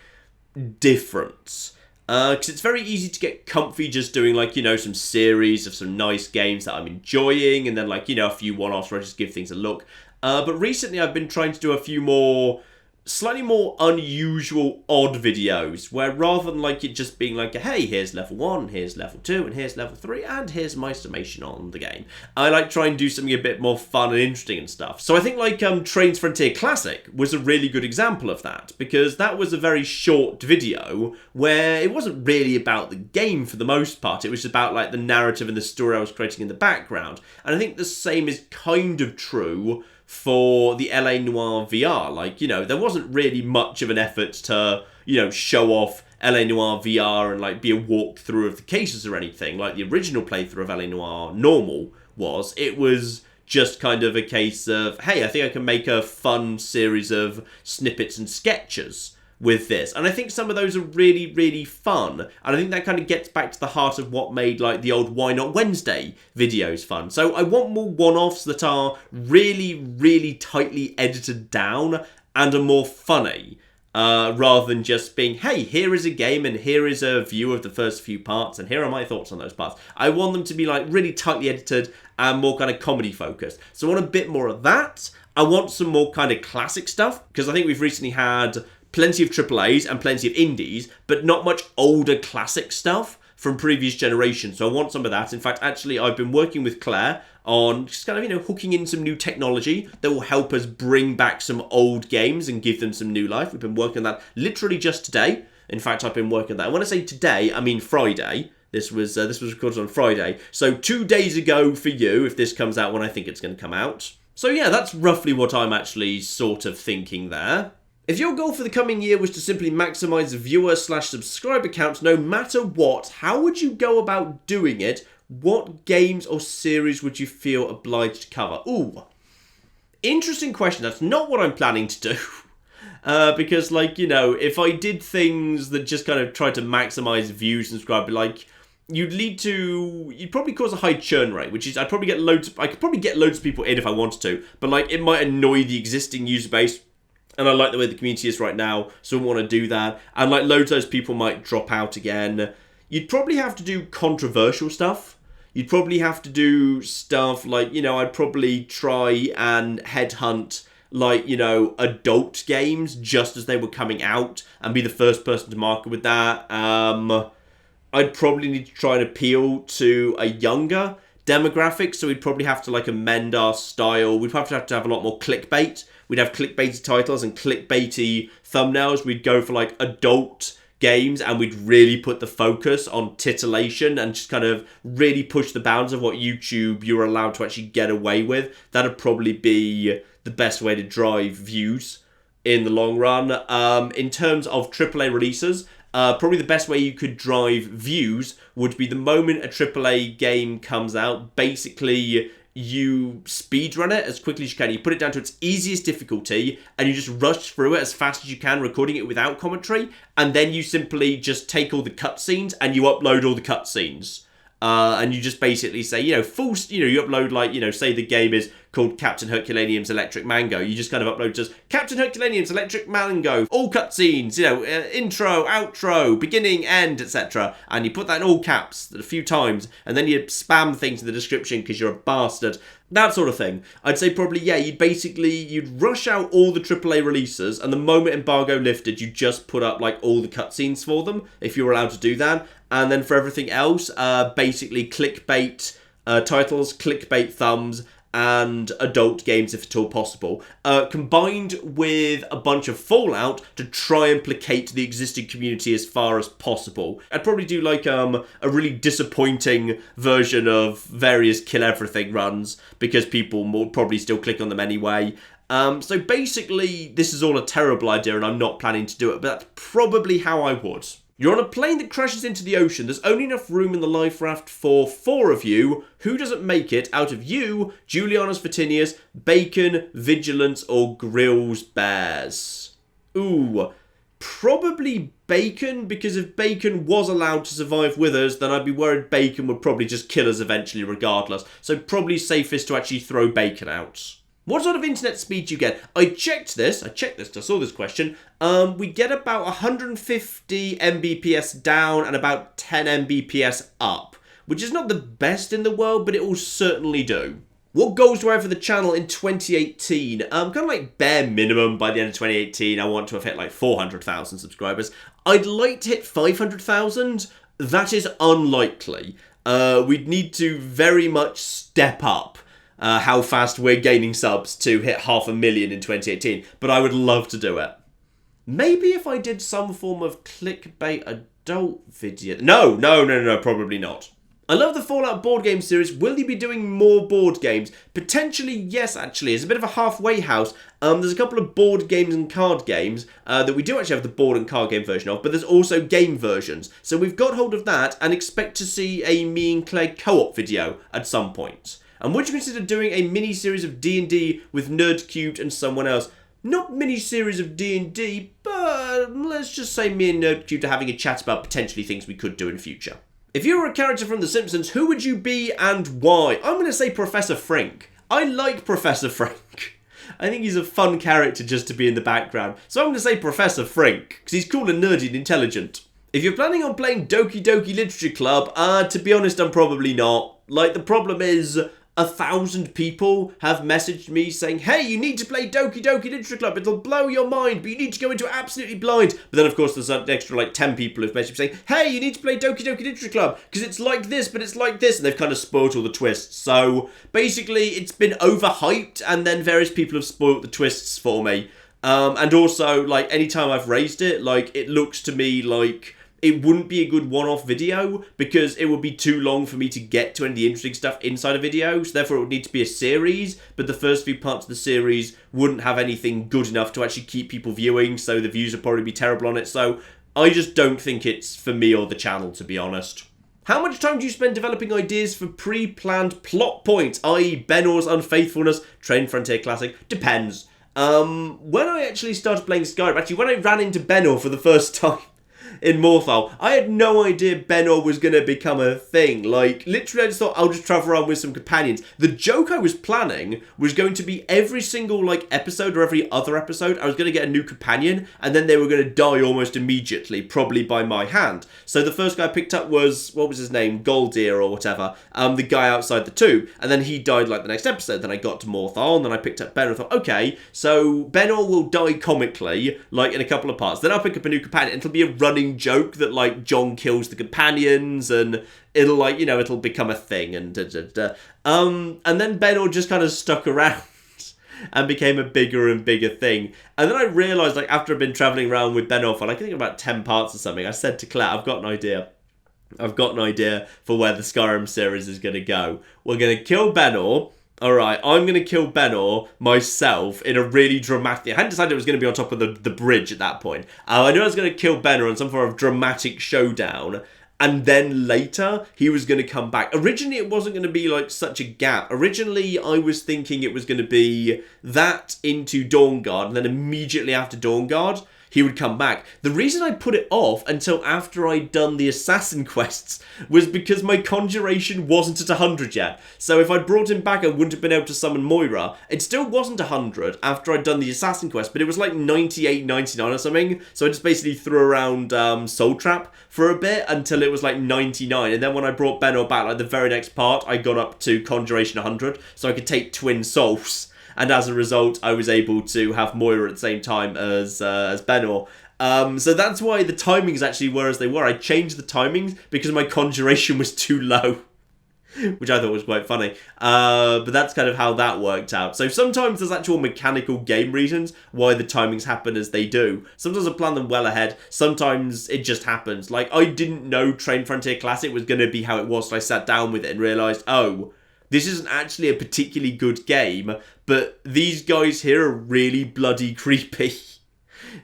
different. Because it's very easy to get comfy just doing like, some series of some nice games that I'm enjoying. And then like, a few one-offs where I just give things a look. But recently I've been trying to do a few more slightly more unusual, odd videos, where rather than like it just being like, hey, here's level 1, here's level 2, and here's level 3, and here's my summation on the game, I like try and do something a bit more fun and interesting and stuff. So I think like Trains Frontier Classic was a really good example of that, because that was a very short video where it wasn't really about the game for the most part, it was about like the narrative and the story I was creating in the background. And I think the same is kind of true for the LA Noire VR. Like, there wasn't really much of an effort to, show off LA Noire VR and like be a walkthrough of the cases or anything like the original playthrough of LA Noire normal was. It was just kind of a case of, hey, I think I can make a fun series of snippets and sketches with this. And I think some of those are really, really fun. And I think that kind of gets back to the heart of what made like the old Why Not Wednesday videos fun. So I want more one-offs that are really, really tightly edited down and are more funny. Rather than just being, hey, here is a game and here is a view of the first few parts and here are my thoughts on those parts. I want them to be like really tightly edited and more kind of comedy focused. So I want a bit more of that. I want some more kind of classic stuff, because I think we've recently had plenty of AAAs and plenty of indies, but not much older classic stuff from previous generations. So I want some of that. In fact, actually, I've been working with Claire on just kind of, hooking in some new technology that will help us bring back some old games and give them some new life. We've been working on that literally just today. In fact, I've been working on that. And when I say today, I mean Friday. This was recorded on Friday. So 2 days ago for you, if this comes out when I think it's going to come out. So yeah, that's roughly what I'm actually sort of thinking there. If your goal for the coming year was to simply maximize viewer/subscriber counts no matter what, how would you go about doing it? What games or series would you feel obliged to cover? Ooh, interesting question. That's not what I'm planning to do. Because, like, if I did things that just kind of tried to maximize views and subscribers, like, you'd probably cause a high churn rate, which is I could probably get loads of people in if I wanted to, but like it might annoy the existing user base. And I like the way the community is right now, so I want to do that. And like loads of those people might drop out again. You'd probably have to do controversial stuff. You'd probably have to do stuff like, I'd probably try and headhunt like, adult games just as they were coming out and be the first person to market with that. I'd probably need to try and appeal to a younger demographic, so we'd probably have to like amend our style. We'd probably have to have a lot more clickbait. We'd have clickbaity titles and clickbaity thumbnails. We'd go for like adult games and we'd really put the focus on titillation and just kind of really push the bounds of what you're allowed to actually get away with. That'd probably be the best way to drive views in the long run. In terms of AAA releases, probably the best way you could drive views would be the moment a AAA game comes out, basically you speedrun it as quickly as you can. You put it down to its easiest difficulty and you just rush through it as fast as you can, recording it without commentary, and then you simply just take all the cutscenes and you upload all the cutscenes. And you just basically say, you upload like, say the game is called Captain Herculaneum's Electric Mango. You just kind of upload just Captain Herculaneum's Electric Mango, all cutscenes, intro, outro, beginning, end, etc. And you put that in all caps a few times, and then you spam things in the description because you're a bastard. That sort of thing. I'd say probably, you'd rush out all the AAA releases, and the moment embargo lifted, you just put up like all the cutscenes for them, if you're allowed to do that. And then for everything else, basically clickbait titles, clickbait thumbs, and adult games if at all possible, combined with a bunch of Fallout to try and placate the existing community as far as possible. I'd probably do like a really disappointing version of various kill everything runs, because people will probably still click on them anyway. So basically, this is all a terrible idea and I'm not planning to do it, but that's probably how I would. You're on a plane that crashes into the ocean. There's only enough room in the life raft for 4 of you. Who doesn't make it out of you, Julianus Vatinius, Bacon, Vigilance, or Grills Bears? Ooh, Probably bacon, because if bacon was allowed to survive with us, then I'd be worried bacon would probably just kill us eventually regardless. So probably safest to actually throw bacon out. What sort of internet speed do you get? I checked this because I saw this question. We get about 150 Mbps down and about 10 Mbps up, which is not the best in the world, but it will certainly do. What goals do I have for the channel in 2018? Kind of like bare minimum by the end of 2018, I want to have hit like 400,000 subscribers. I'd like to hit 500,000. That is unlikely. We'd need to very much step up how fast we're gaining subs to hit 500,000 in 2018, but I would love to do it. Maybe if I did some form of clickbait adult video. No, probably not. I love the Fallout board game series. Will you be doing more board games? Potentially, yes, actually. It's a bit of a halfway house. There's a couple of board games and card games that we do actually have the board and card game version of, but there's also game versions. So we've got hold of that and expect to see a me and Clay co-op video at some point. And would you consider doing a mini-series of D&D with Nerdcubed and someone else? Not mini-series of D&D, but let's just say me and Nerdcubed are having a chat about potentially things we could do in the future. If you were a character from The Simpsons, who would you be and why? I'm going to say Professor Frink. I like Professor Frink. I think he's a fun character just to be in the background. So I'm going to say Professor Frink, because he's cool and nerdy and intelligent. If you're planning on playing Doki Doki Literature Club, to be honest, I'm probably not. Like, the problem is 1,000 people have messaged me saying, hey, you need to play Doki Doki Literature Club, it'll blow your mind, but you need to go into it absolutely blind. But then, of course, there's an extra, like, 10 people who've messaged me saying, hey, you need to play Doki Doki Literature Club, because it's like this, but it's like this, and they've kind of spoiled all the twists. So, basically, it's been overhyped, and then various people have spoiled the twists for me. And also, like, anytime I've raised it, like, it looks to me like it wouldn't be a good one-off video because it would be too long for me to get to any of the interesting stuff inside a video, so therefore it would need to be a series, but the first few parts of the series wouldn't have anything good enough to actually keep people viewing, so the views would probably be terrible on it, so I just don't think it's for me or the channel, to be honest. How much time do you spend developing ideas for pre-planned plot points, i.e. Benor's unfaithfulness, Train Frontier Classic? Depends. When I actually started playing Skyrim, actually when I ran into Benor for the first time, in Morthal, I had no idea Benor was going to become a thing. Like, literally I just thought I'll just travel around with some companions. The joke I was planning was going to be every single, like, episode or every other episode, I was going to get a new companion, and then they were going to die almost immediately, probably by my hand. So the first guy I picked up was, what was his name? Goldir or whatever. The guy outside the tomb. And then he died, like, the next episode. Then I got to Morthal, and then I picked up Benor and thought, okay, so Benor will die comically, like, in a couple of parts. Then I'll pick up a new companion, and it'll be a running joke that, like, John kills the companions and it'll, like, you know, it'll become a thing and and then Benor just kind of stuck around and became a bigger and bigger thing. And then I realised, like, after I've been travelling around with Benor for, like, I think about 10 parts or something, I said to Claire, I've got an idea for where the Skyrim series is going to go. We're going to kill Benor. Alright, I'm going to kill Benor myself in a really dramatic... I hadn't decided it was going to be on top of the bridge at that point. I knew I was going to kill Benor in some form of dramatic showdown, and then later he was going to come back. Originally it wasn't going to be like such a gap. Originally I was thinking it was going to be that into Dawnguard, and then immediately after Dawnguard he would come back. The reason I put it off until after I'd done the assassin quests was because my conjuration wasn't at 100 yet. So if I'd brought him back, I wouldn't have been able to summon Moira. It still wasn't 100 after I'd done the assassin quest, but it was like 98, 99 or something. So I just basically threw around Soul Trap for a bit until it was like 99. And then when I brought Benor back, like the very next part, I got up to conjuration 100. So I could take twin souls. And as a result, I was able to have Moira at the same time as Benor. So that's why the timings actually were as they were. I changed the timings because my conjuration was too low, which I thought was quite funny. But that's kind of how that worked out. So sometimes there's actual mechanical game reasons why the timings happen as they do. Sometimes I plan them well ahead. Sometimes it just happens. Like, I didn't know Train Frontier Classic was going to be how it was, so I sat down with it and realised, oh, this isn't actually a particularly good game, but these guys here are really bloody creepy.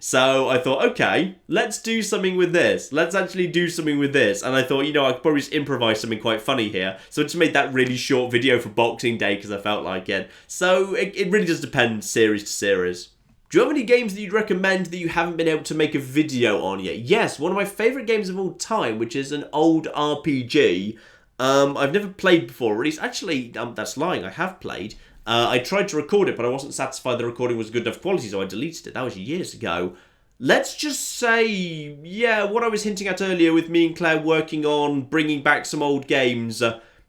So I thought, okay, let's do something with this. Let's actually do something with this. And I thought, you know, I could probably just improvise something quite funny here. So I just made that really short video for Boxing Day because I felt like it. So it really does depend series to series. Do you have any games that you'd recommend that you haven't been able to make a video on yet? Yes, one of my favourite games of all time, which is an old RPG. I've never played before, or at least, actually, that's lying, I have played. I tried to record it, but I wasn't satisfied the recording was good enough quality, so I deleted it. That was years ago. Let's just say, yeah, what I was hinting at earlier with me and Claire working on bringing back some old games.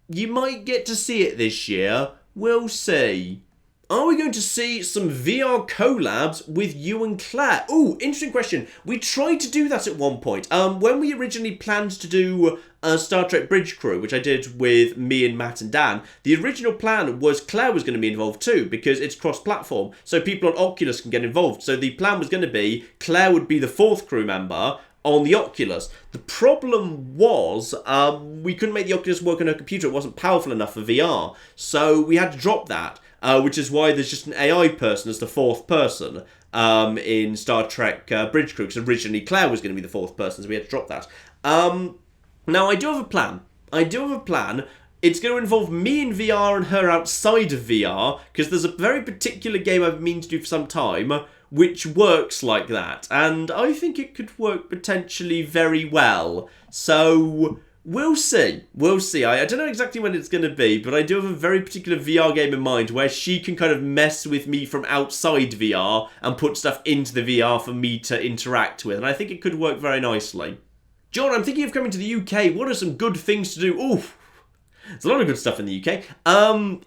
You might get to see it this year. We'll see. Are we going to see some VR collabs with you and Claire? Ooh, interesting question. We tried to do that at one point. When we originally planned to do Star Trek Bridge Crew, which I did with me and Matt and Dan, the original plan was Claire was going to be involved too, because it's cross-platform, so people on Oculus can get involved. So the plan was going to be Claire would be the fourth crew member on the Oculus. The problem was we couldn't make the Oculus work on her computer. It wasn't powerful enough for VR, so we had to drop that. Which is why there's just an AI person as the fourth person in Star Trek Bridge Crew, because originally Claire was going to be the fourth person, so we had to drop that. Now, I do have a plan. It's going to involve me in VR and her outside of VR, because there's a very particular game I've been to do for some time, which works like that, and I think it could work potentially very well. So we'll see. I don't know exactly when it's going to be, but I do have a very particular VR game in mind where she can kind of mess with me from outside VR and put stuff into the VR for me to interact with, and I think it could work very nicely. John, I'm thinking of coming to the UK. What are some good things to do? Ooh, there's a lot of good stuff in the UK.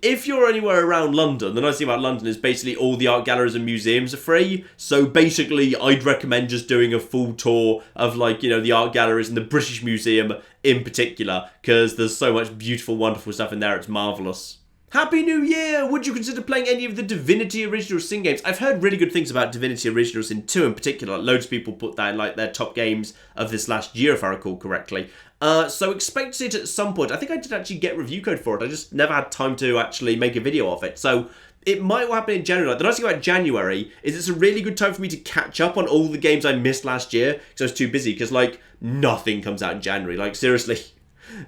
If you're anywhere around London, the nice thing about London is basically all the art galleries and museums are free. So basically, I'd recommend just doing a full tour of, like, you know, the art galleries and the British Museum in particular, because there's so much beautiful, wonderful stuff in there. It's marvellous. Happy New Year! Would you consider playing any of the Divinity Original Sin games? I've heard really good things about Divinity Original Sin 2 in particular. Loads of people put that in, like, their top games of this last year, if I recall correctly. So expect to see it at some point. I think I did actually get review code for it. I just never had time to actually make a video of it. So it might happen in January. Like, the nice thing about January is it's a really good time for me to catch up on all the games I missed last year because I was too busy. Because, like, nothing comes out in January. Like, seriously.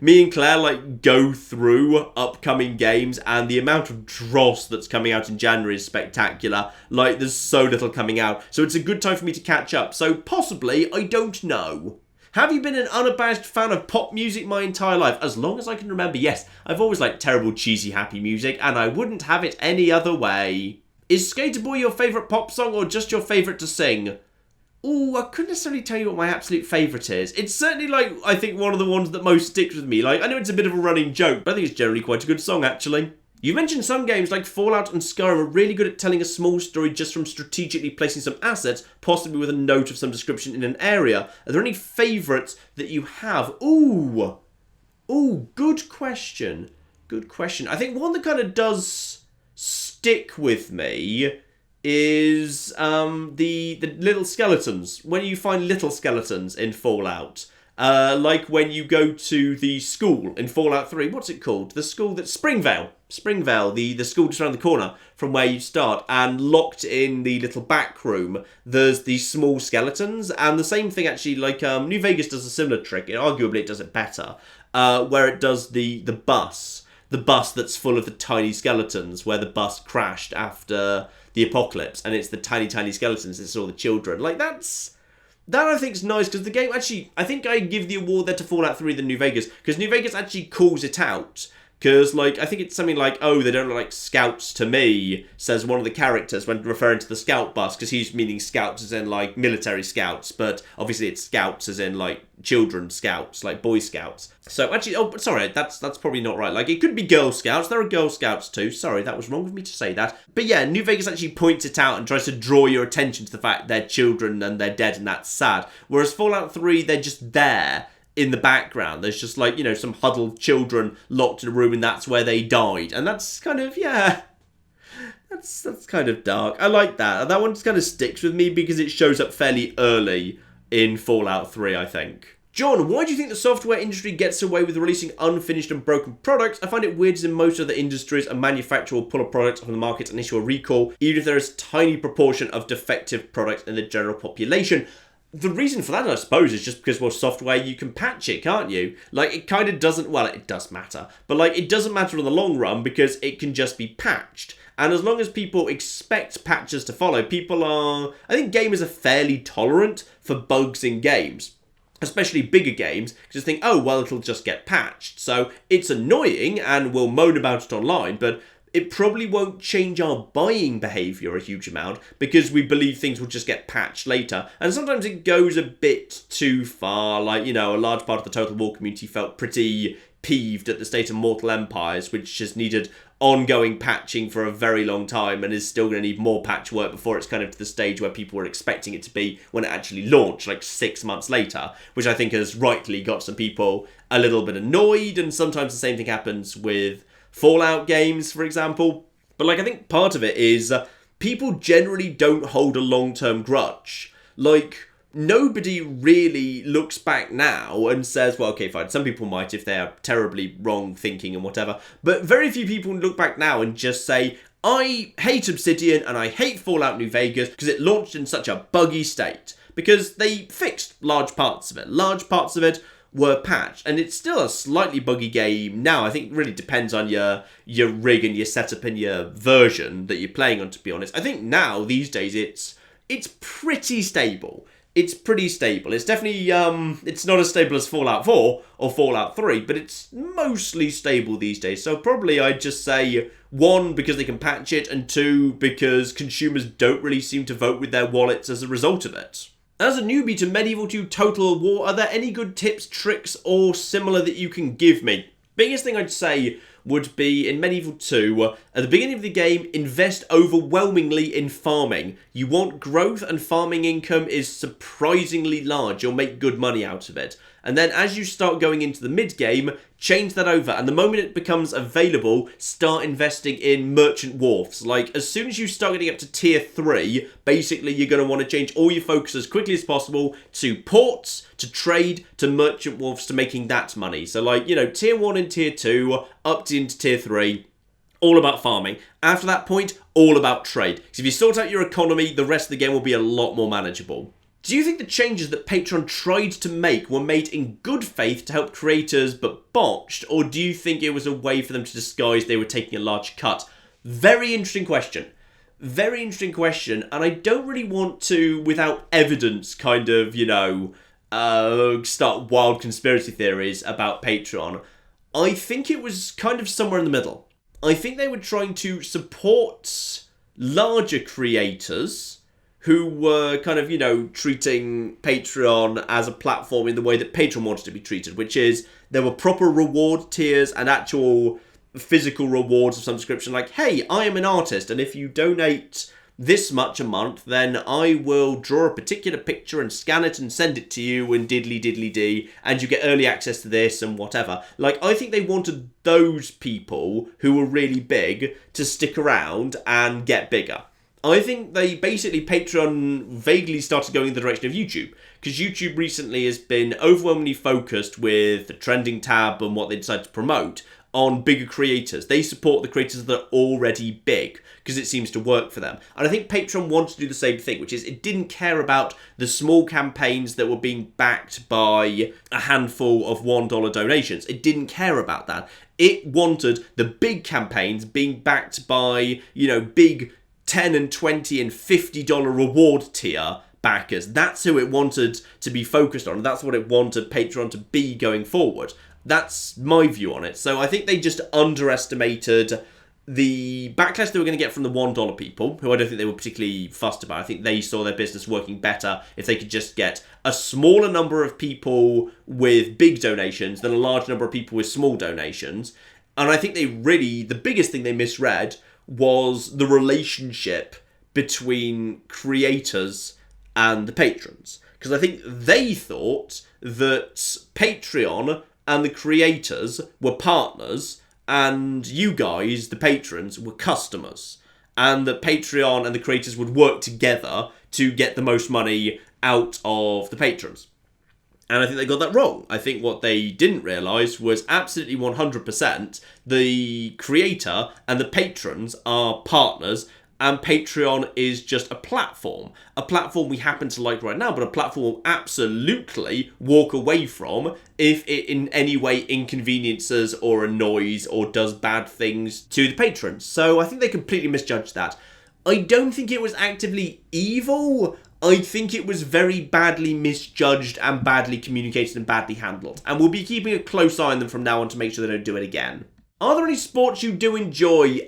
Me and Claire, like, go through upcoming games, and the amount of dross that's coming out in January is spectacular. Like, there's so little coming out. So it's a good time for me to catch up. So possibly, I don't know. Have you been an unabashed fan of pop music my entire life? As long as I can remember, yes. I've always liked terrible, cheesy, happy music, and I wouldn't have it any other way. Is Skater Boy your favourite pop song, or just your favourite to sing? Ooh, I couldn't necessarily tell you what my absolute favourite is. It's certainly, like, I think one of the ones that most sticks with me. Like, I know it's a bit of a running joke, but I think it's generally quite a good song, actually. You mentioned some games like Fallout and Skyrim are really good at telling a small story just from strategically placing some assets, possibly with a note of some description in an area. Are there any favourites that you have? Ooh, good question. I think one that kind of does stick with me is the little skeletons. When you find little skeletons in Fallout, like when you go to the school in Fallout 3, what's it called? The school that's Springvale, the school just around the corner from where you start, and locked in the little back room, there's these small skeletons, and the same thing actually, like New Vegas does a similar trick, arguably it does it better, where it does the bus that's full of the tiny skeletons, where the bus crashed after the apocalypse, and it's the tiny skeletons, it's all the children. Like, that I think is nice, because the game actually, I think I give the award there to Fallout 3 than New Vegas, because New Vegas actually calls it out. Because, like, I think it's something like, oh, they don't look like scouts to me, says one of the characters when referring to the scout bus, because he's meaning scouts as in, like, military scouts, but obviously it's scouts as in, like, children scouts, like Boy Scouts. So, actually, oh, sorry, that's probably not right. Like, it could be Girl Scouts, there are Girl Scouts too, sorry, that was wrong of me to say that. But yeah, New Vegas actually points it out and tries to draw your attention to the fact they're children and they're dead and that's sad. Whereas Fallout 3, they're just there in the background. There's just, like, you know, some huddled children locked in a room and that's where they died. And that's kind of, yeah, that's kind of dark. I like that. And that one just kind of sticks with me because it shows up fairly early in Fallout 3, I think. John, why do you think the software industry gets away with releasing unfinished and broken products? I find it weird as in most other industries, a manufacturer will pull a product from the market and issue a recall, even if there is a tiny proportion of defective products in the general population. the reason for that, I suppose, is just because, well, software, you can patch it, can't you? Like, it kind of doesn't, well, it does matter, but, like, it doesn't matter in the long run because it can just be patched. And as long as people expect patches to follow, I think gamers are fairly tolerant for bugs in games. Especially bigger games, because think, oh, well, it'll just get patched. So it's annoying, and we'll moan about it online, but it probably won't change our buying behaviour a huge amount, because we believe things will just get patched later. And sometimes it goes a bit too far, like, a large part of the Total War community felt pretty peeved at the state of Mortal Empires, which just needed ongoing patching for a very long time and is still going to need more patchwork before it's kind of to the stage where people were expecting it to be when it actually launched, like 6 months later, which I think has rightly got some people a little bit annoyed. And sometimes the same thing happens with Fallout games, for example. But I think part of it is people generally don't hold a long-term grudge. Like, nobody really looks back now and says, well, okay, fine, some people might if they're terribly wrong thinking and whatever, but very few people look back now and just say, I hate Obsidian and I hate Fallout New Vegas because it launched in such a buggy state. Because they fixed large parts of it. Large parts of it were patched, and it's still a slightly buggy game now. I think it really depends on your rig and your setup and your version that you're playing on, to be honest. I think now, these days, it's pretty stable. It's pretty stable. It's definitely, it's not as stable as Fallout 4 or Fallout 3, but it's mostly stable these days. So probably I'd just say, 1, because they can patch it, and 2, because consumers don't really seem to vote with their wallets as a result of it. As a newbie to Medieval 2 Total War, are there any good tips, tricks, or similar that you can give me? Biggest thing I'd say would be in Medieval 2, at the beginning of the game, invest overwhelmingly in farming. You want growth, and farming income is surprisingly large. You'll make good money out of it. And then as you start going into the mid-game, change that over. And the moment it becomes available, start investing in merchant wharfs. Like, as soon as you start getting up to tier 3, basically you're going to want to change all your focus as quickly as possible to ports, to trade, to merchant wharfs, to making that money. So, like, tier 1 and tier 2, up into tier 3, all about farming. After that point, all about trade. Because if you sort out your economy, the rest of the game will be a lot more manageable. Do you think the changes that Patreon tried to make were made in good faith to help creators but botched, or do you think it was a way for them to disguise they were taking a large cut? Very interesting question. Very interesting question, and I don't really want to, without evidence, kind of, start wild conspiracy theories about Patreon. I think it was kind of somewhere in the middle. I think they were trying to support larger creators who were kind of, treating Patreon as a platform in the way that Patreon wanted to be treated, which is there were proper reward tiers and actual physical rewards of some description, like, hey, I am an artist, and if you donate this much a month, then I will draw a particular picture and scan it and send it to you and diddly-diddly-dee, and you get early access to this and whatever. Like, I think they wanted those people who were really big to stick around and get bigger. I think Patreon vaguely started going in the direction of YouTube, because YouTube recently has been overwhelmingly focused with the trending tab and what they decide to promote on bigger creators. They support the creators that are already big, because it seems to work for them. And I think Patreon wanted to do the same thing, which is it didn't care about the small campaigns that were being backed by a handful of $1 donations. It didn't care about that. It wanted the big campaigns being backed by, big $10 and $20 and $50 reward tier backers. That's who it wanted to be focused on. That's what it wanted Patreon to be going forward. That's my view on it. So I think they just underestimated the backlash they were going to get from the $1 people, who I don't think they were particularly fussed about. I think they saw their business working better if they could just get a smaller number of people with big donations than a large number of people with small donations. And I think the biggest thing they misread was the relationship between creators and the patrons. Because I think they thought that Patreon and the creators were partners, and you guys, the patrons, were customers. And that Patreon and the creators would work together to get the most money out of the patrons. And I think they got that wrong. I think what they didn't realise was absolutely 100% the creator and the patrons are partners, and Patreon is just a platform we happen to like right now, but a platform we'll absolutely walk away from if it in any way inconveniences or annoys or does bad things to the patrons. So I think they completely misjudged that. I don't think it was actively evil. I think it was very badly misjudged and badly communicated and badly handled. And we'll be keeping a close eye on them from now on to make sure they don't do it again. Are there any sports you do enjoy?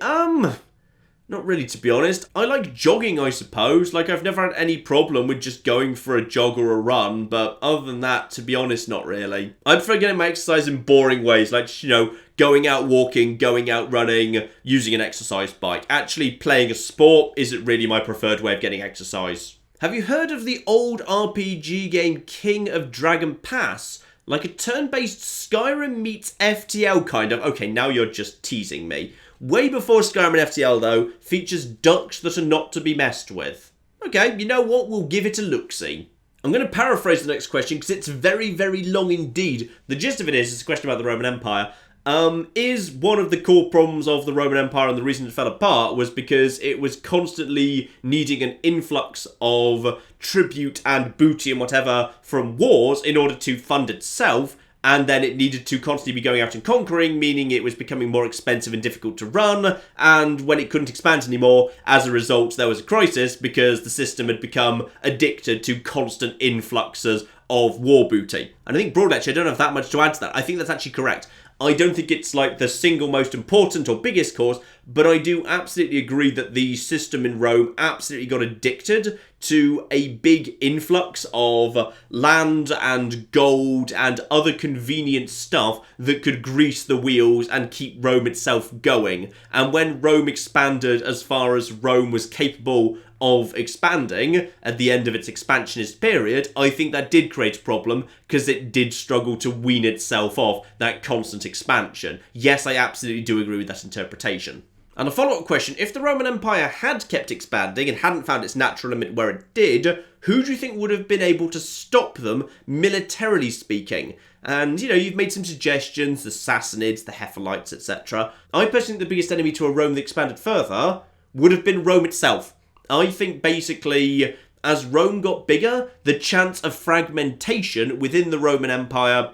Not really, to be honest. I like jogging, I suppose. Like, I've never had any problem with just going for a jog or a run, but other than that, to be honest, not really. I prefer getting my exercise in boring ways, like, going out walking, going out running, using an exercise bike. Actually, playing a sport isn't really my preferred way of getting exercise. Have you heard of the old RPG game King of Dragon Pass? Like a turn-based Skyrim meets FTL kind of. Okay, now you're just teasing me. Way before Skyrim and FTL, though, features ducks that are not to be messed with. Okay, you know what? We'll give it a look-see. I'm going to paraphrase the next question because it's very, very long indeed. The gist of it is, it's a question about the Roman Empire. Is one of the core problems of the Roman Empire and the reason it fell apart was because it was constantly needing an influx of tribute and booty and whatever from wars in order to fund itself, and then it needed to constantly be going out and conquering, meaning it was becoming more expensive and difficult to run, and when it couldn't expand anymore, as a result, there was a crisis because the system had become addicted to constant influxes of war booty. And I think broadly, actually, I don't have that much to add to that. I think that's actually correct. I don't think it's like the single most important or biggest cause, but I do absolutely agree that the system in Rome absolutely got addicted to a big influx of land and gold and other convenient stuff that could grease the wheels and keep Rome itself going. And when Rome expanded as far as Rome was capable of expanding at the end of its expansionist period, I think that did create a problem because it did struggle to wean itself off that constant expansion. Yes, I absolutely do agree with that interpretation. And a follow-up question, if the Roman Empire had kept expanding and hadn't found its natural limit where it did, who do you think would have been able to stop them, militarily speaking? And, you've made some suggestions, the Sassanids, the Hephalites, etc. I personally think the biggest enemy to a Rome that expanded further would have been Rome itself. I think basically, as Rome got bigger, the chance of fragmentation within the Roman Empire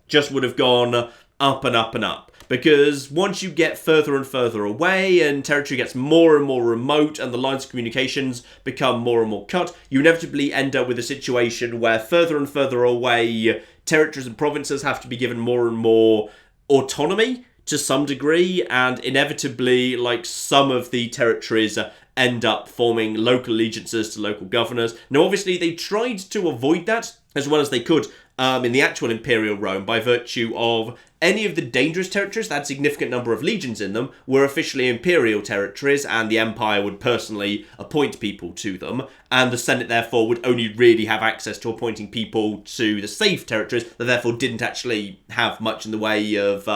just would have gone up and up and up. Because once you get further and further away and territory gets more and more remote and the lines of communications become more and more cut, you inevitably end up with a situation where further and further away territories and provinces have to be given more and more autonomy to some degree, and inevitably, like, some of the territories end up forming local allegiances to local governors. Now, obviously, they tried to avoid that as well as they could in the actual imperial Rome by virtue of any of the dangerous territories that had a significant number of legions in them were officially imperial territories, and the empire would personally appoint people to them, and the Senate therefore would only really have access to appointing people to the safe territories that therefore didn't actually have much in the way of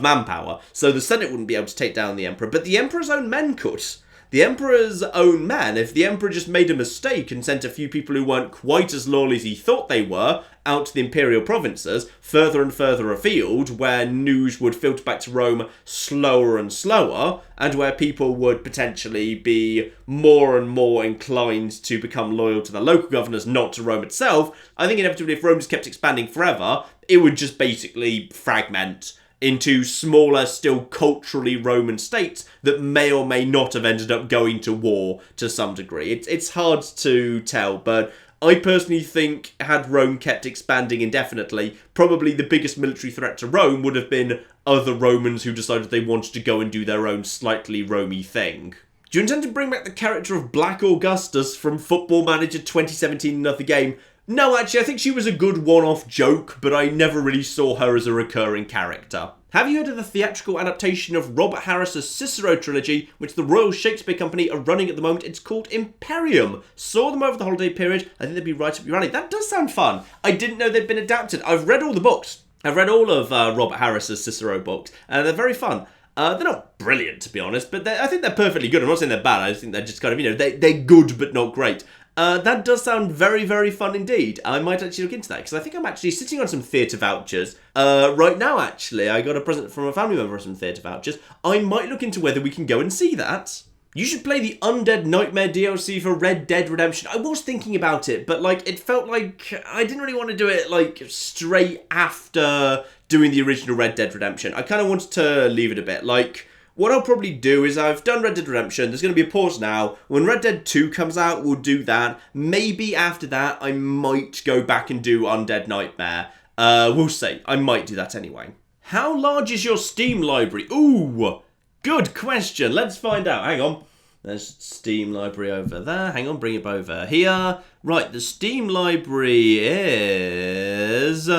manpower. So the Senate wouldn't be able to take down the emperor, but the emperor's own men could. The emperor's own men, if the emperor just made a mistake and sent a few people who weren't quite as loyal as he thought they were out to the imperial provinces, further and further afield, where news would filter back to Rome slower and slower, and where people would potentially be more and more inclined to become loyal to the local governors, not to Rome itself, I think inevitably if Rome just kept expanding forever, it would just basically fragment into smaller, still culturally Roman states that may or may not have ended up going to war to some degree. It's hard to tell, but I personally think had Rome kept expanding indefinitely, probably the biggest military threat to Rome would have been other Romans who decided they wanted to go and do their own slightly Romy thing. Do you intend to bring back the character of Black Augustus from Football Manager 2017 in another game? No, actually, I think she was a good one-off joke, but I never really saw her as a recurring character. Have you heard of the theatrical adaptation of Robert Harris's Cicero trilogy, which the Royal Shakespeare Company are running at the moment? It's called Imperium. Saw them over the holiday period. I think they'd be right up your alley. That does sound fun. I didn't know they'd been adapted. I've read all the books. I've read all of Robert Harris's Cicero books, and they're very fun. They're not brilliant, to be honest, but I think they're perfectly good. I'm not saying they're bad. I think they're just kind of, they're good but not great. That does sound very, very fun indeed. I might actually look into that, because I think I'm actually sitting on some theatre vouchers right now, actually. I got a present from a family member of some theatre vouchers. I might look into whether we can go and see that. You should play the Undead Nightmare DLC for Red Dead Redemption. I was thinking about it, but, like, it felt like I didn't really want to do it, like, straight after doing the original Red Dead Redemption. I kind of wanted to leave it a bit. Like, what I'll probably do is I've done Red Dead Redemption. There's going to be a pause now. When Red Dead 2 comes out, we'll do that. Maybe after that, I might go back and do Undead Nightmare. We'll see. I might do that anyway. How large is your Steam library? Ooh, good question. Let's find out. Hang on. There's Steam library over there. Hang on, bring it over here. Right, the Steam library is...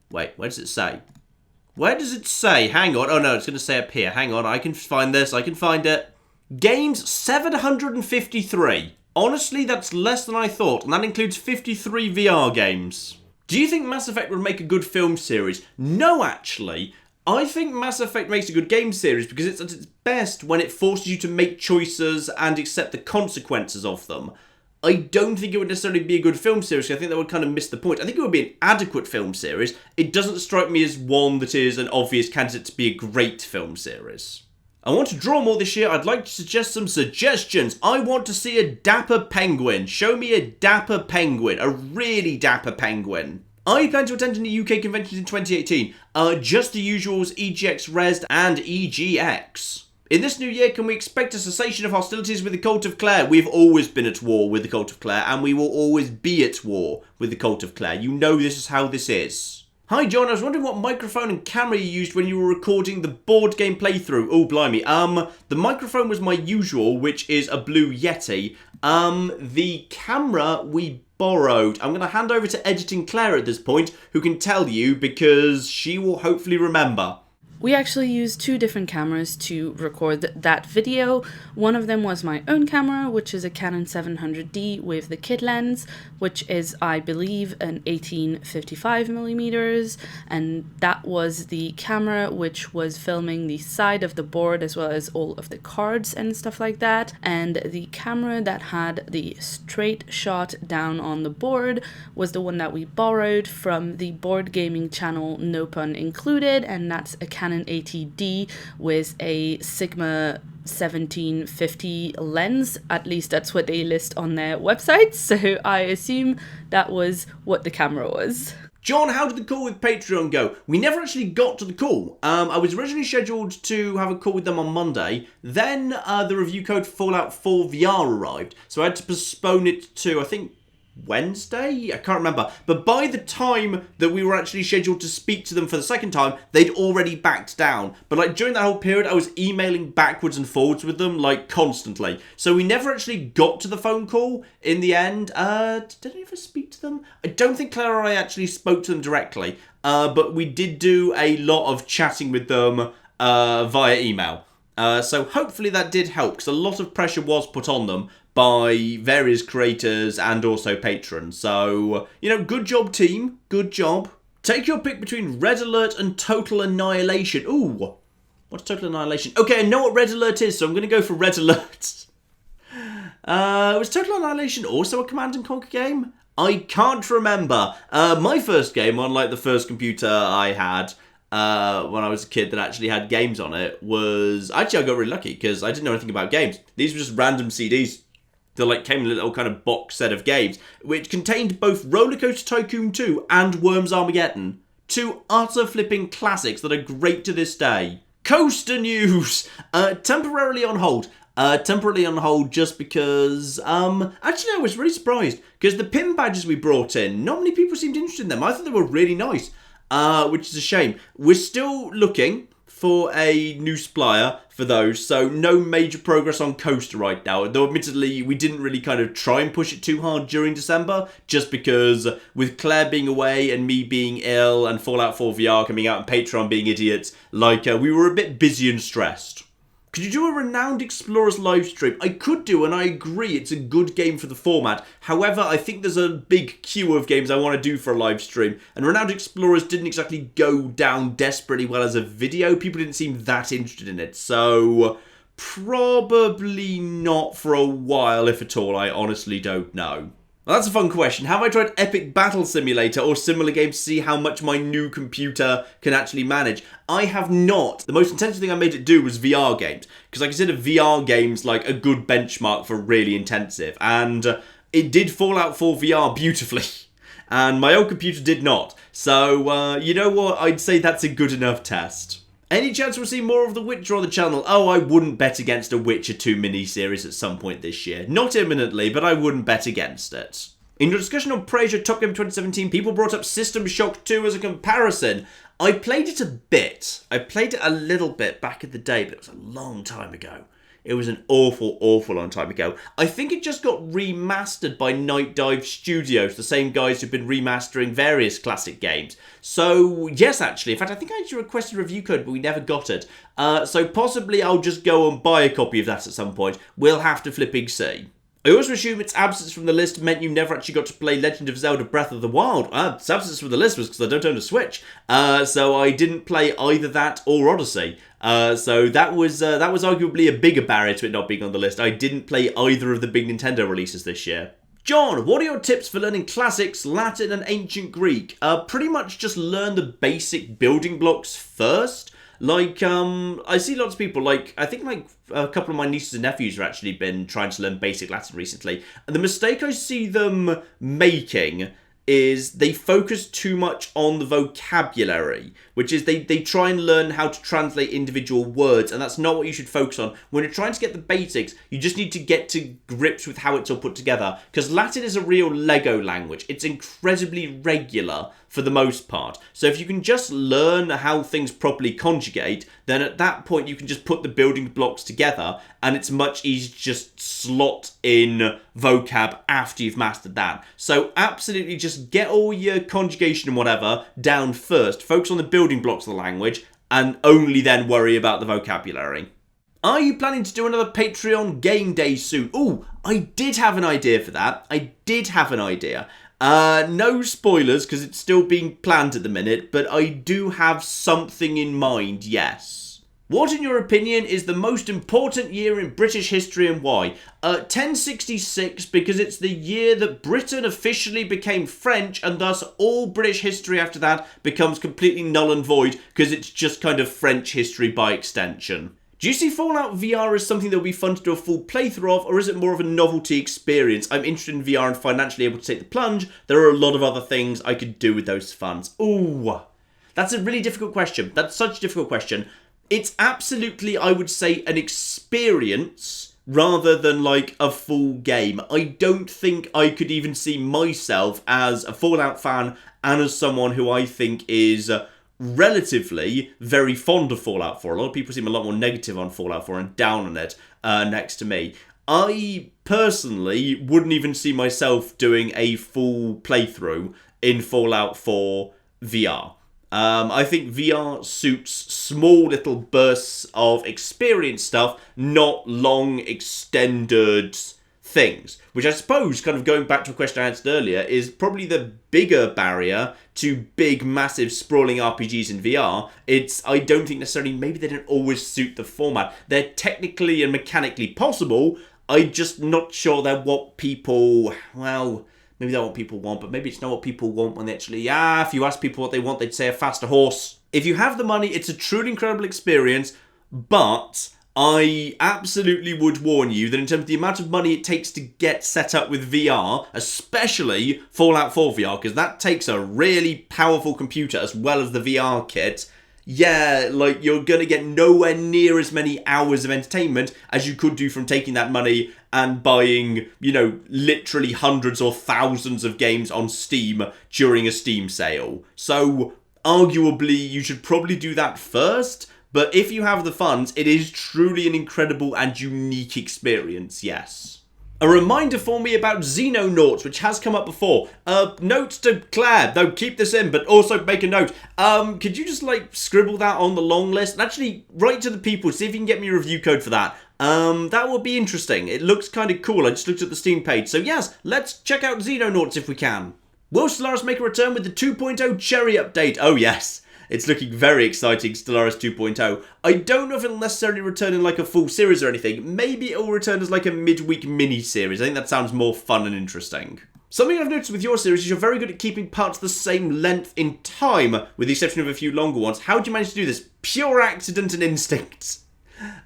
Wait, where does it say? Where does it say? Hang on. Oh, no, it's going to say up here. Hang on, I can find this. I can find it. Games 753. Honestly, that's less than I thought, and that includes 53 VR games. Do you think Mass Effect would make a good film series? No, actually. I think Mass Effect makes a good game series because it's at its best when it forces you to make choices and accept the consequences of them. I don't think it would necessarily be a good film series. I think that would kind of miss the point. I think it would be an adequate film series. It doesn't strike me as one that is an obvious candidate to be a great film series. I want to draw more this year. I'd like to suggest some suggestions. I want to see a dapper penguin. Show me a dapper penguin. A really dapper penguin. I plan to attend any UK conventions in 2018. Just the usuals, EGX Res and EGX. In this new year, can we expect a cessation of hostilities with the Cult of Clare? We've always been at war with the Cult of Clare, and we will always be at war with the Cult of Clare. You know this is how this is. Hi John, I was wondering what microphone and camera you used when you were recording the board game playthrough. Oh, blimey. The microphone was my usual, which is a Blue Yeti. The camera we borrowed. I'm going to hand over to Editing Claire at this point, who can tell you because she will hopefully remember. We actually used two different cameras to record that video. One of them was my own camera, which is a Canon 700D with the kit lens, which is, I believe, an 18-55mm, and that was the camera which was filming the side of the board as well as all of the cards and stuff like that. And the camera that had the straight shot down on the board was the one that we borrowed from the board gaming channel No Pun Included, and that's a Canon 80D with a Sigma 1750 lens. At least that's what they list on their website, so I assume that was what the camera was. John, how did the call with Patreon go? We never actually got to the call. I was originally scheduled to have a call with them on Monday. Then the review code Fallout 4 VR arrived, so I had to postpone it to, I think, Wednesday? I can't remember. But by the time that we were actually scheduled to speak to them for the second time, they'd already backed down. But like during that whole period, I was emailing backwards and forwards with them like constantly. So we never actually got to the phone call in the end. Did I ever speak to them? I don't think Claire or I actually spoke to them directly. But we did do a lot of chatting with them via email. So hopefully that did help, because a lot of pressure was put on them by various creators and also patrons. So, you know, good job, team. Good job. Take your pick between Red Alert and Total Annihilation. Ooh, what's Total Annihilation? Okay, I know what Red Alert is, so I'm going to go for Red Alert. Was Total Annihilation also a Command & Conquer game? I can't remember. My first game, unlike the first computer I had when I was a kid that actually had games on it, was... Actually, I got really lucky because I didn't know anything about games. These were just random CDs. They like came in a little kind of box set of games, which contained both Roller Coaster Tycoon 2 and Worms Armageddon. Two utter flipping classics that are great to this day. Coaster news! Temporarily on hold. Temporarily on hold just because, actually I was really surprised, because the pin badges we brought in, not many people seemed interested in them. I thought they were really nice, which is a shame. We're still looking for a new supplier for those, so no major progress on Coaster right now, though admittedly we didn't really kind of try and push it too hard during December, just because with Claire being away and me being ill and Fallout 4 VR coming out and Patreon being idiots, like we were a bit busy and stressed. Could you do a Renowned Explorers live stream? I could do, and I agree, it's a good game for the format. However, I think there's a big queue of games I want to do for a live stream, and Renowned Explorers didn't exactly go down desperately well as a video. People didn't seem that interested in it, so probably not for a while, if at all. I honestly don't know. Well, that's a fun question. Have I tried Epic Battle Simulator or similar games to see how much my new computer can actually manage? I have not. The most intensive thing I made it do was VR games, because I consider VR games like a good benchmark for really intensive, and it did Fallout 4 VR beautifully, and my old computer did not. So, you know what? I'd say that's a good enough test. Any chance we'll see more of The Witcher on the channel? Oh, I wouldn't bet against a Witcher 2 miniseries at some point this year. Not imminently, but I wouldn't bet against it. In your discussion on Praise Your Top Game 2017, people brought up System Shock 2 as a comparison. I played it a bit. I played it a little bit back in the day, but it was a long time ago. It was an awful, awful long time ago. I think it just got remastered by Night Dive Studios, the same guys who've been remastering various classic games. So, yes, actually. In fact, I think I actually requested a review code, but we never got it. So possibly I'll just go and buy a copy of that at some point. We'll have to flipping see. I also assume its absence from the list meant you never actually got to play Legend of Zelda Breath of the Wild. Its absence from the list was because I don't own a Switch. So I didn't play either that or Odyssey. So that was arguably a bigger barrier to it not being on the list. I didn't play either of the big Nintendo releases this year. John, what are your tips for learning classics, Latin and ancient Greek? Pretty much just learn the basic building blocks first. Like, I see lots of people, I think a couple of my nieces and nephews have actually been trying to learn basic Latin recently. And the mistake I see them making is they focus too much on the vocabulary, which is they try and learn how to translate individual words, and that's not what you should focus on. When you're trying to get the basics, you just need to get to grips with how it's all put together, because Latin is a real Lego language. It's incredibly regular for the most part. So if you can just learn how things properly conjugate, then at that point you can just put the building blocks together, and it's much easier to just slot in vocab after you've mastered that. So absolutely just get all your conjugation and whatever down first, focus on the building blocks of the language, and only then worry about the vocabulary. Are you planning to do another Patreon game day soon? Ooh, I did have an idea for that. No spoilers, because it's still being planned at the minute, but I do have something in mind, yes. What, in your opinion, is the most important year in British history and why? 1066, because it's the year that Britain officially became French, and thus all British history after that becomes completely null and void, because it's just kind of French history by extension. Do you see Fallout VR as something that will be fun to do a full playthrough of, or is it more of a novelty experience? I'm interested in VR and financially able to take the plunge. There are a lot of other things I could do with those funds. Ooh, that's a really difficult question. That's such a difficult question. It's absolutely, I would say, an experience rather than a full game. I don't think I could even see myself as a Fallout fan and as someone who I think is relatively very fond of Fallout 4. A lot of people seem a lot more negative on Fallout 4 and down on it next to me. I personally wouldn't even see myself doing a full playthrough in Fallout 4 VR. I think VR suits small little bursts of experience stuff, not long extended things, which I suppose, kind of going back to a question I answered earlier, is probably the bigger barrier to big, massive, sprawling RPGs in VR. I don't think necessarily, maybe they don't always suit the format. They're technically and mechanically possible. I'm just not sure they're what people, well, maybe they're what people want, but maybe it's not what people want when they actually, if you ask people what they want, they'd say a faster horse. If you have the money, it's a truly incredible experience, but I absolutely would warn you that in terms of the amount of money it takes to get set up with VR, especially Fallout 4 VR, because that takes a really powerful computer as well as the VR kit, you're going to get nowhere near as many hours of entertainment as you could do from taking that money and buying, literally hundreds or thousands of games on Steam during a Steam sale. So, arguably, you should probably do that first. But if you have the funds, it is truly an incredible and unique experience, yes. A reminder for me about Xenonauts, which has come up before. Note to Claire, though, keep this in, but also make a note. Could you just, scribble that on the long list? And actually, write to the people, see if you can get me a review code for that. That would be interesting. It looks kind of cool. I just looked at the Steam page. So yes, let's check out Xenonauts if we can. Will Stellaris make a return with the 2.0 Cherry update? Oh, yes. It's looking very exciting, Stellaris 2.0. I don't know if it'll necessarily return in a full series or anything. Maybe it'll return as a midweek mini-series. I think that sounds more fun and interesting. Something I've noticed with your series is you're very good at keeping parts the same length in time, with the exception of a few longer ones. How do you manage to do this? Pure accident and instinct.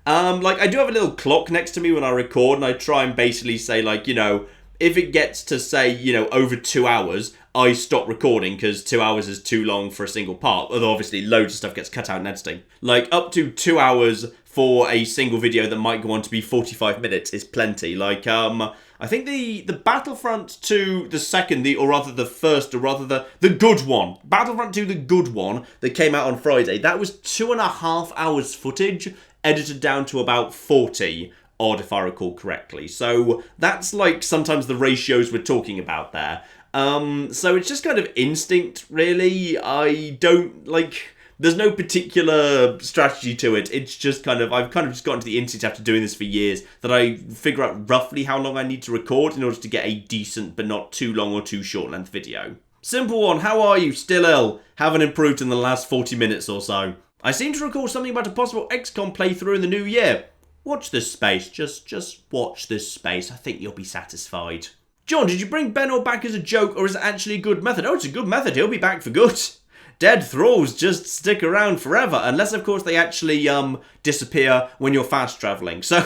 I do have a little clock next to me when I record, and I try and basically say, if it gets to, say, over 2 hours, I stop recording because 2 hours is too long for a single part, although obviously loads of stuff gets cut out in editing. Up to 2 hours for a single video that might go on to be 45 minutes is plenty. I think the Battlefront 2, the second, the good one, Battlefront 2, the good one, that came out on Friday, that was 2.5 hours footage, edited down to about 40 odd, if I recall correctly. So that's sometimes the ratios we're talking about there. So it's just kind of instinct, really. There's no particular strategy to it. It's just I've just gotten to the instinct after doing this for years that I figure out roughly how long I need to record in order to get a decent but not too long or too short length video. Simple one, how are you? Still ill? Haven't improved in the last 40 minutes or so. I seem to recall something about a possible XCOM playthrough in the new year. Watch this space. Just watch this space. I think you'll be satisfied. John, did you bring Benno back as a joke, or is it actually a good method? Oh, it's a good method. He'll be back for good. Dead thralls just stick around forever, unless, of course, they actually disappear when you're fast traveling. So,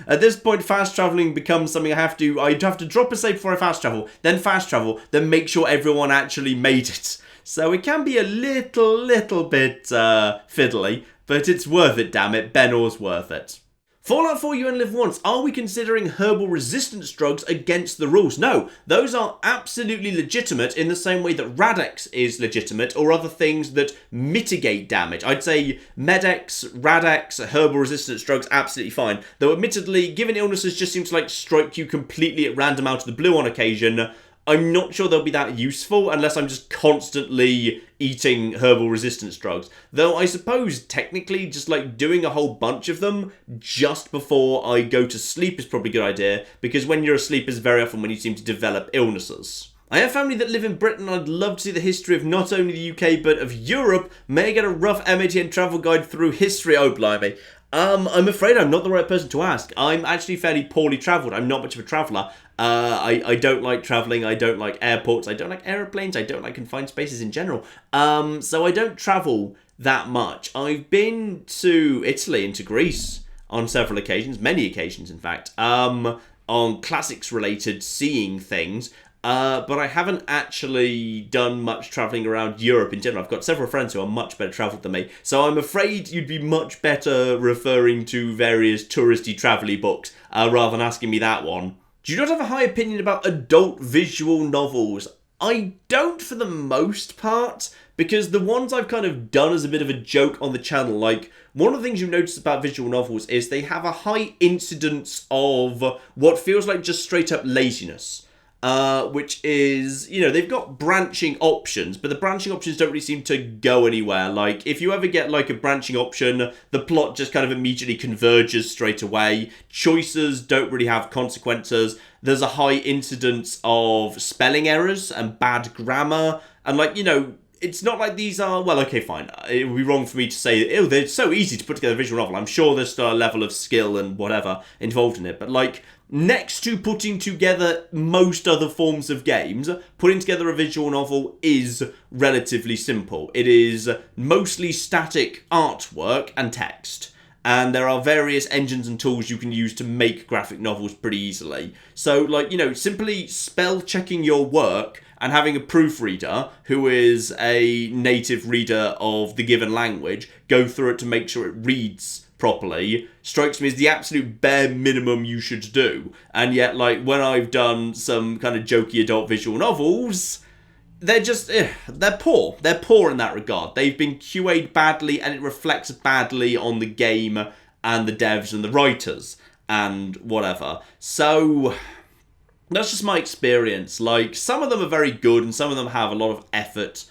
at this point, fast traveling becomes something I'd have to drop a save before I fast travel, then make sure everyone actually made it. So it can be a little bit fiddly, but it's worth it, damn it. Benno's worth it. Fallout 4 You Only Live Once, are we considering herbal resistance drugs against the rules? No, those are absolutely legitimate in the same way that Radex is legitimate, or other things that mitigate damage. I'd say Medex, Radex, herbal resistance drugs, absolutely fine. Though admittedly, given illnesses just seem to strike you completely at random out of the blue on occasion, I'm not sure they'll be that useful unless I'm just constantly eating herbal resistance drugs. Though I suppose technically just doing a whole bunch of them just before I go to sleep is probably a good idea, because when you're asleep is very often when you seem to develop illnesses. I have family that live in Britain. I'd love to see the history of not only the UK but of Europe. May I get a rough MATN travel guide through history? Oh, blimey. I'm afraid I'm not the right person to ask. I'm actually fairly poorly travelled. I'm not much of a traveller. I don't like travelling. I don't like airports. I don't like aeroplanes. I don't like confined spaces in general. So I don't travel that much. I've been to Italy and to Greece on several occasions, many occasions in fact, on classics-related seeing things. But I haven't actually done much travelling around Europe in general. I've got several friends who are much better travelled than me, so I'm afraid you'd be much better referring to various touristy travel-y books rather than asking me that one. Do you not have a high opinion about adult visual novels? I don't for the most part, because the ones I've kind of done as a bit of a joke on the channel, one of the things you've noticed about visual novels is they have a high incidence of what feels like just straight up laziness. Which is, they've got branching options, but the branching options don't really seem to go anywhere. If you ever get a branching option, the plot just kind of immediately converges straight away. Choices don't really have consequences. There's a high incidence of spelling errors and bad grammar, and it's not like these are, well, okay, fine. It would be wrong for me to say, they're so easy to put together a visual novel. I'm sure there's still a level of skill and whatever involved in it, but next to putting together most other forms of games, putting together a visual novel is relatively simple. It is mostly static artwork and text, and there are various engines and tools you can use to make graphic novels pretty easily. So, simply spell checking your work and having a proofreader, who is a native reader of the given language, go through it to make sure it reads properly, strikes me as the absolute bare minimum you should do. And yet, when I've done some kind of jokey adult visual novels, they're just, they're poor. They're poor in that regard. They've been QA'd badly, and it reflects badly on the game and the devs and the writers and whatever. So that's just my experience. Some of them are very good, and some of them have a lot of effort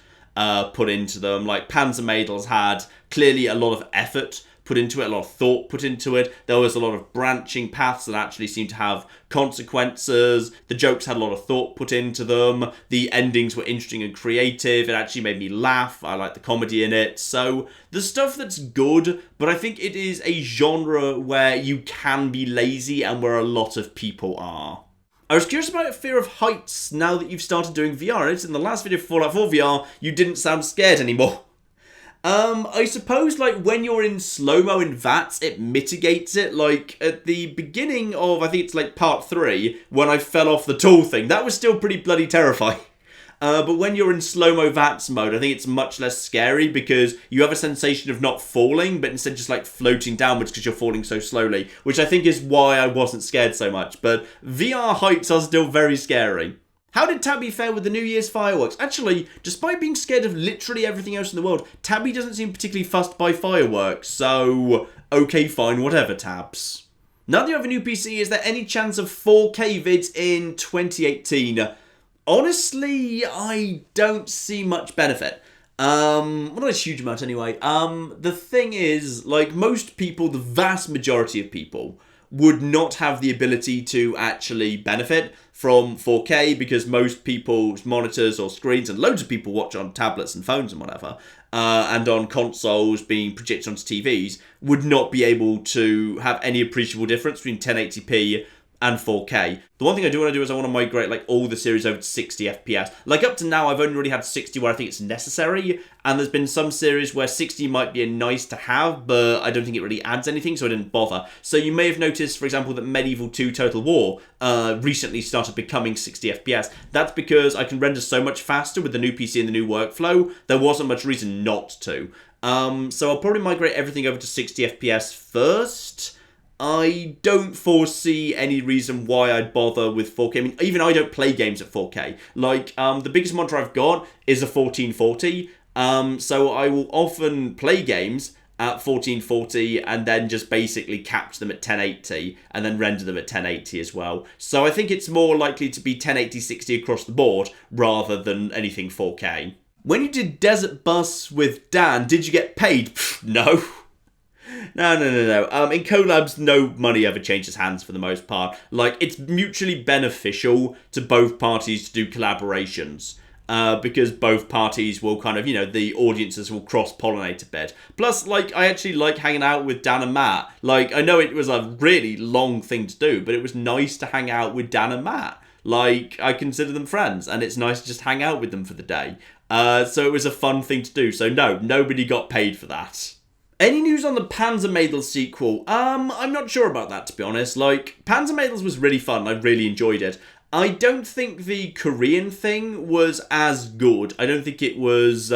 put into them. Panzer Madels had clearly a lot of effort put into it, a lot of thought put into it. There was a lot of branching paths that actually seemed to have consequences. The jokes had a lot of thought put into them. The endings were interesting and creative. It actually made me laugh. I liked the comedy in it. So the stuff that's good, but I think it is a genre where you can be lazy and where a lot of people are. I was curious about your fear of heights now that you've started doing VR. I noticed in the last video for Fallout 4 VR, you didn't sound scared anymore. I suppose, like, when you're in slow-mo in VATS, it mitigates it. Like, at the beginning of, I think it's, like, part 3, when I fell off the tall thing, that was still pretty bloody terrifying. But when you're in slow-mo VATS mode, I think it's much less scary because you have a sensation of not falling, but instead just, like, floating downwards because you're falling so slowly, which I think is why I wasn't scared so much. But VR heights are still very scary. How did Tabby fare with the New Year's fireworks? Actually, despite being scared of literally everything else in the world, Tabby doesn't seem particularly fussed by fireworks, so okay, fine, whatever, Tabs. Now that you have a new PC, is there any chance of 4K vids in 2018? Honestly, I don't see much benefit. Well, not a huge amount anyway. The thing is, like, most people, the vast majority of people, would not have the ability to actually benefit from 4K because most people's monitors or screens, and loads of people watch on tablets and phones and whatever, and on consoles being projected onto TVs, would not be able to have any appreciable difference between 1080p and 4K. The one thing I do want to do is I want to migrate like all the series over to 60 FPS. Like up to now, I've only really had 60 where I think it's necessary, and there's been some series where 60 might be a nice to have, but I don't think it really adds anything, so I didn't bother. So you may have noticed, for example, that Medieval 2 Total War recently started becoming 60 FPS. That's because I can render so much faster with the new PC and the new workflow, there wasn't much reason not to. So I'll probably migrate everything over to 60 FPS first. I don't foresee any reason why I'd bother with 4K. I mean, even I don't play games at 4K. Like, the biggest monitor I've got is a 1440. So I will often play games at 1440 and then just basically capture them at 1080 and then render them at 1080 as well. So I think it's more likely to be 1080 60 across the board rather than anything 4K. When you did Desert Bus with Dan, did you get paid? No. No. In collabs, no money ever changes hands for the most part. Like, it's mutually beneficial to both parties to do collaborations. Because both parties will kind of, the audiences will cross-pollinate a bit. Plus, like, I actually like hanging out with Dan and Matt. Like, I know it was a really long thing to do, but it was nice to hang out with Dan and Matt. Like, I consider them friends, and it's nice to just hang out with them for the day. So it was a fun thing to do. So no, nobody got paid for that. Any news on the Panzermädel sequel? I'm not sure about that, to be honest. Like, Panzermädels was really fun. I really enjoyed it. I don't think the Korean thing was as good. I don't think it was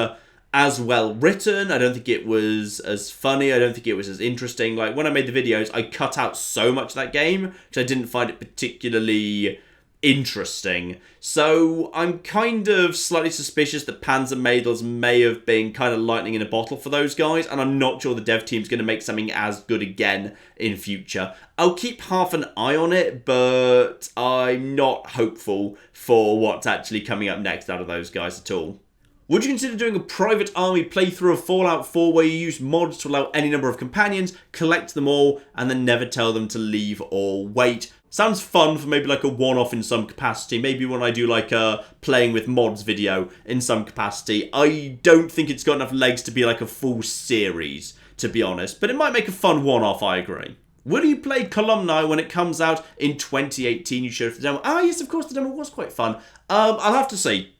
as well written. I don't think it was as funny. I don't think it was as interesting. Like, when I made the videos, I cut out so much of that game because I didn't find it particularly interesting. So I'm kind of slightly suspicious that Panzermädels may have been kind of lightning in a bottle for those guys, and I'm not sure the dev team's going to make something as good again in future. I'll keep half an eye on it, but I'm not hopeful for what's actually coming up next out of those guys at all. Would you consider doing a private army playthrough of Fallout 4 where you use mods to allow any number of companions, collect them all, and then never tell them to leave or wait? Sounds fun for maybe like a one-off in some capacity. Maybe when I do like a playing with mods video in some capacity. I don't think it's got enough legs to be like a full series, to be honest. But it might make a fun one-off, I agree. Will you play Columni when it comes out in 2018? You showed the demo. Ah, yes, of course, the demo was quite fun. I'll have to say,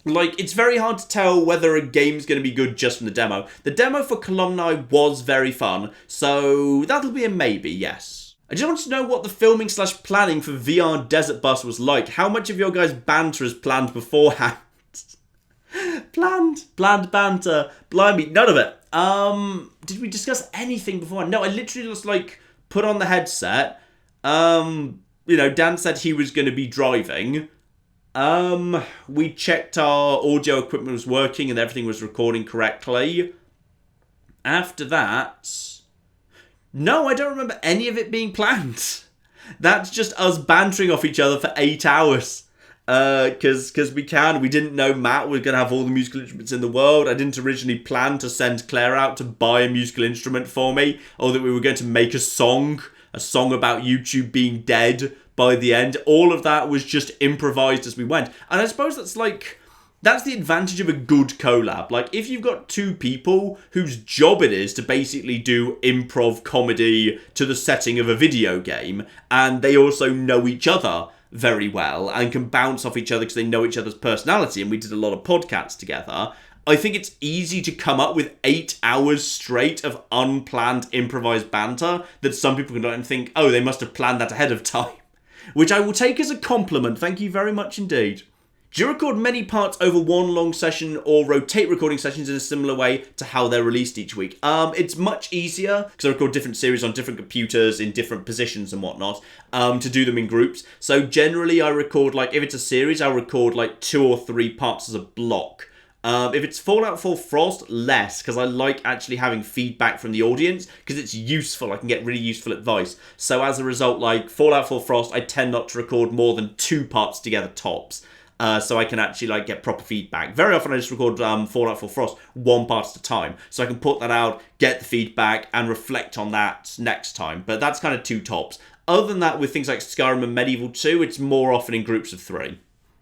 like, it's very hard to tell whether a game's going to be good just from the demo. The demo for Columni was very fun, so that'll be a maybe, yes. I just want to know what the filming / planning for VR Desert Bus was like. How much of your guys' banter is planned beforehand? Planned banter. Blimey, none of it. Did we discuss anything beforehand? No, I literally just, like, put on the headset. Dan said he was going to be driving. We checked our audio equipment was working and everything was recording correctly. After that, no, I don't remember any of it being planned. That's just us bantering off each other for 8 hours. Because we can. We didn't know Matt was going to have all the musical instruments in the world. I didn't originally plan to send Claire out to buy a musical instrument for me, or that we were going to make a song about YouTube being dead by the end. All of that was just improvised as we went. And I suppose that's the advantage of a good collab. Like, if you've got two people whose job it is to basically do improv comedy to the setting of a video game, and they also know each other very well and can bounce off each other because they know each other's personality, and we did a lot of podcasts together, I think it's easy to come up with 8 hours straight of unplanned improvised banter that some people can do and think, oh, they must have planned that ahead of time. Which I will take as a compliment. Thank you very much indeed. Do you record many parts over one long session or rotate recording sessions in a similar way to how they're released each week? It's much easier because I record different series on different computers in different positions and whatnot to do them in groups. So generally I record, like, if it's a series, I'll record like 2 or 3 parts as a block. If it's Fallout 4 Frost, less, because I like actually having feedback from the audience, because it's useful. I can get really useful advice. So as a result, like Fallout 4 Frost, I tend not to record more than 2 parts together tops. So I can actually like get proper feedback. Very often I just record Fallout 4 Frost 1 part at a time. So I can put that out, get the feedback, and reflect on that next time. But that's kind of 2 tops. Other than that, with things like Skyrim and Medieval 2, it's more often in groups of 3.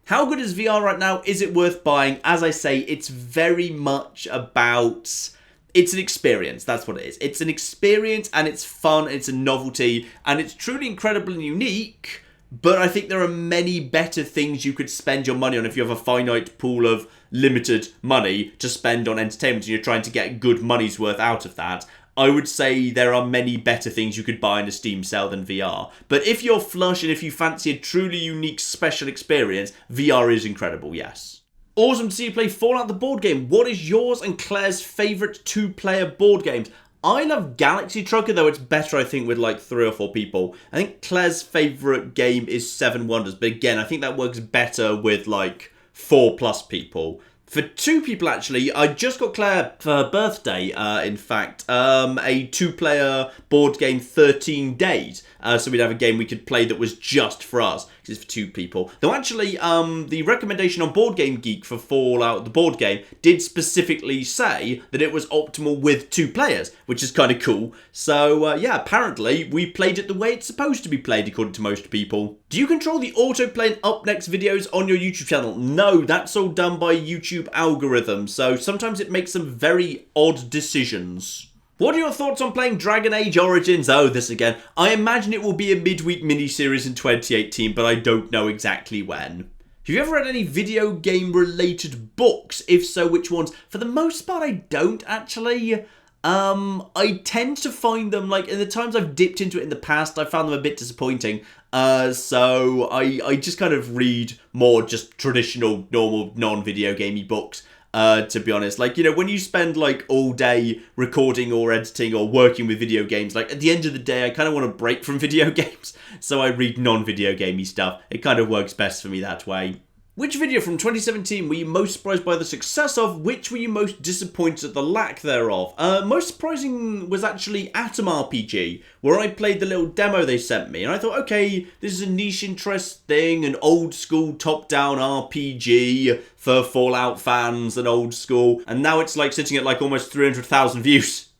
How good is VR right now? Is it worth buying? As I say, it's very much about... It's an experience, that's what it is. It's an experience, and it's fun, it's a novelty, and it's truly incredible and unique, but I think there are many better things you could spend your money on if you have a finite pool of limited money to spend on entertainment and you're trying to get good money's worth out of that. I would say there are many better things you could buy in a Steam sale than VR. But if you're flush and if you fancy a truly unique special experience, VR is incredible, yes. Awesome to see you play Fallout the board game. What is yours and Claire's favourite 2-player board games? I love Galaxy Trucker, though it's better, I think, with like 3 or 4 people. I think Claire's favourite game is 7 Wonders, but again, I think that works better with like 4+ people. For 2 people, actually, I just got Claire for her birthday, in fact, a 2-player board game, 13 Days. So we'd have a game we could play that was just for us, because it's for 2 people. Though actually, the recommendation on Board Game Geek for Fallout, the board game, did specifically say that it was optimal with 2 players, which is kind of cool. So, yeah, apparently, we played it the way it's supposed to be played, according to most people. Do you control the autoplay and up next videos on your YouTube channel? No, that's all done by YouTube algorithm, so sometimes it makes some very odd decisions. What are your thoughts on playing Dragon Age Origins? Oh, this again. I imagine it will be a midweek miniseries in 2018, but I don't know exactly when. Have you ever read any video game related books? If so, which ones? For the most part, I don't actually. I tend to find them, like, in the times I've dipped into it in the past, I found them a bit disappointing. So I just kind of read more just traditional, normal, non-video gamey books, to be honest. Like, you know, when you spend, like, all day recording or editing or working with video games, like, at the end of the day, I kind of want to break from video games. So I read non-video gamey stuff. It kind of works best for me that way. Which video from 2017 were you most surprised by the success of? Which were you most disappointed at the lack thereof? Most surprising was actually Atom RPG, where I played the little demo they sent me, and I thought, okay, this is a niche interest thing, an old school top-down RPG for Fallout fans and old school, and now it's like sitting at like almost 300,000 views.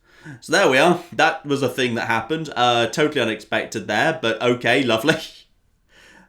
So there we are. That was a thing that happened. Totally unexpected there, but okay, lovely.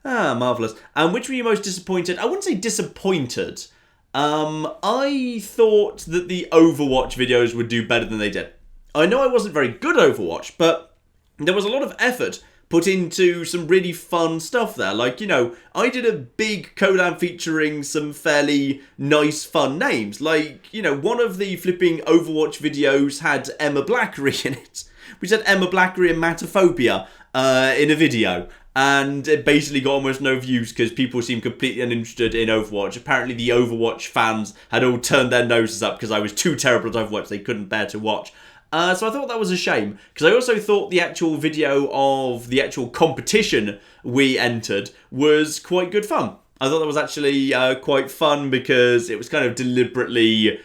Ah, marvellous. And which were you most disappointed? I wouldn't say disappointed. I thought that the Overwatch videos would do better than they did. I know I wasn't very good at Overwatch, but there was a lot of effort put into some really fun stuff there. Like, you know, I did a big collab featuring some fairly nice, fun names. Like, you know, one of the flipping Overwatch videos had Emma Blackery in it. We said Emma Blackery and Matophobia in a video. And it basically got almost no views because people seemed completely uninterested in Overwatch. Apparently the Overwatch fans had all turned their noses up because I was too terrible at Overwatch. They couldn't bear to watch. So I thought that was a shame. Because I also thought the actual video of the actual competition we entered was quite good fun. I thought that was actually quite fun because it was kind of deliberately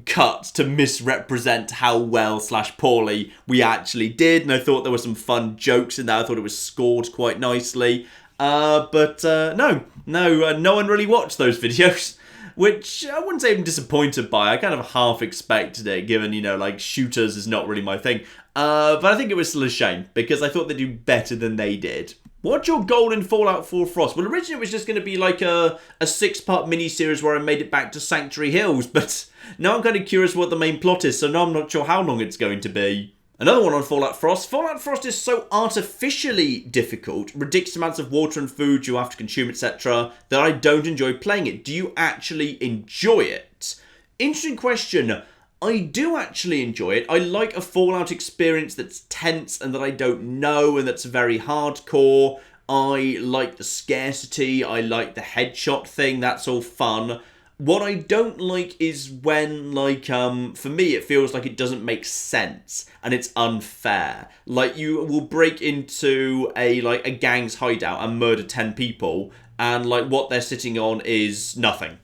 cut to misrepresent how well / poorly we actually did, and I thought there were some fun jokes in there. I thought it was scored quite nicely, but no one really watched those videos, which I wouldn't say I'm disappointed by. I kind of half expected it, given, you know, like, shooters is not really my thing, but I think it was still a shame, because I thought they'd do better than they did. What's your goal in Fallout 4 Frost? Well, originally it was just going to be like a 6-part mini-series where I made it back to Sanctuary Hills, but now I'm kind of curious what the main plot is, so now I'm not sure how long it's going to be. Another one on Fallout Frost. Fallout Frost is so artificially difficult, ridiculous amounts of water and food you have to consume, etc., that I don't enjoy playing it. Do you actually enjoy it? Interesting question. I do actually enjoy it. I like a Fallout experience that's tense and that I don't know and that's very hardcore. I like the scarcity. I like the headshot thing. That's all fun. What I don't like is when, for me, it feels like it doesn't make sense and it's unfair. Like, you will break into a gang's hideout and murder 10 people, and, what they're sitting on is nothing.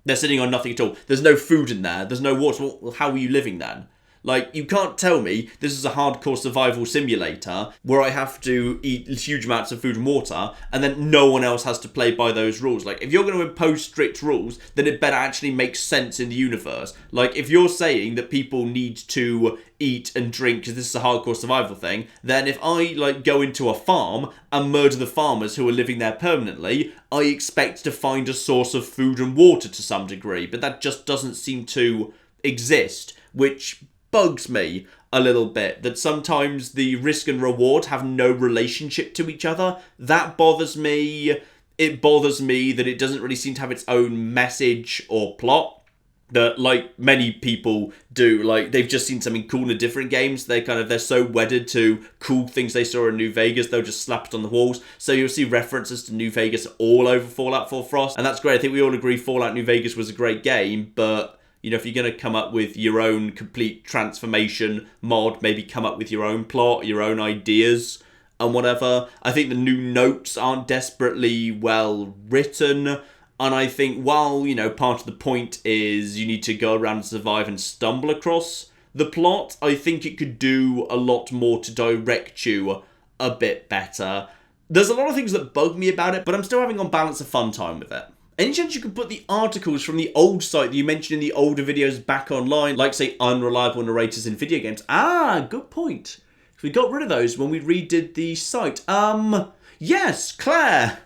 They're sitting on nothing at all. There's no food in there. There's no water. Well, how are you living then? You can't tell me this is a hardcore survival simulator where I have to eat huge amounts of food and water and then no one else has to play by those rules. If you're going to impose strict rules, then it better actually make sense in the universe. If you're saying that people need to eat and drink because this is a hardcore survival thing, then if I, go into a farm and murder the farmers who are living there permanently, I expect to find a source of food and water to some degree. But that just doesn't seem to exist, which bugs me a little bit, that sometimes the risk and reward have no relationship to each other. That bothers me. It bothers me that it doesn't really seem to have its own message or plot, that many people do. They've just seen something cool in different games. They're so wedded to cool things they saw in New Vegas, they'll just slap it on the walls. So you'll see references to New Vegas all over Fallout 4 Frost, and that's great. I think we all agree Fallout New Vegas was a great game, but if you're going to come up with your own complete transformation mod, maybe come up with your own plot, your own ideas, and whatever. I think the new notes aren't desperately well written. And I think while, part of the point is you need to go around and survive and stumble across the plot, I think it could do a lot more to direct you a bit better. There's a lot of things that bug me about it, but I'm still having on balance a fun time with it. Any chance you can put the articles from the old site that you mentioned in the older videos back online, say unreliable narrators in video games? Ah, good point. We got rid of those when we redid the site. Yes, Claire.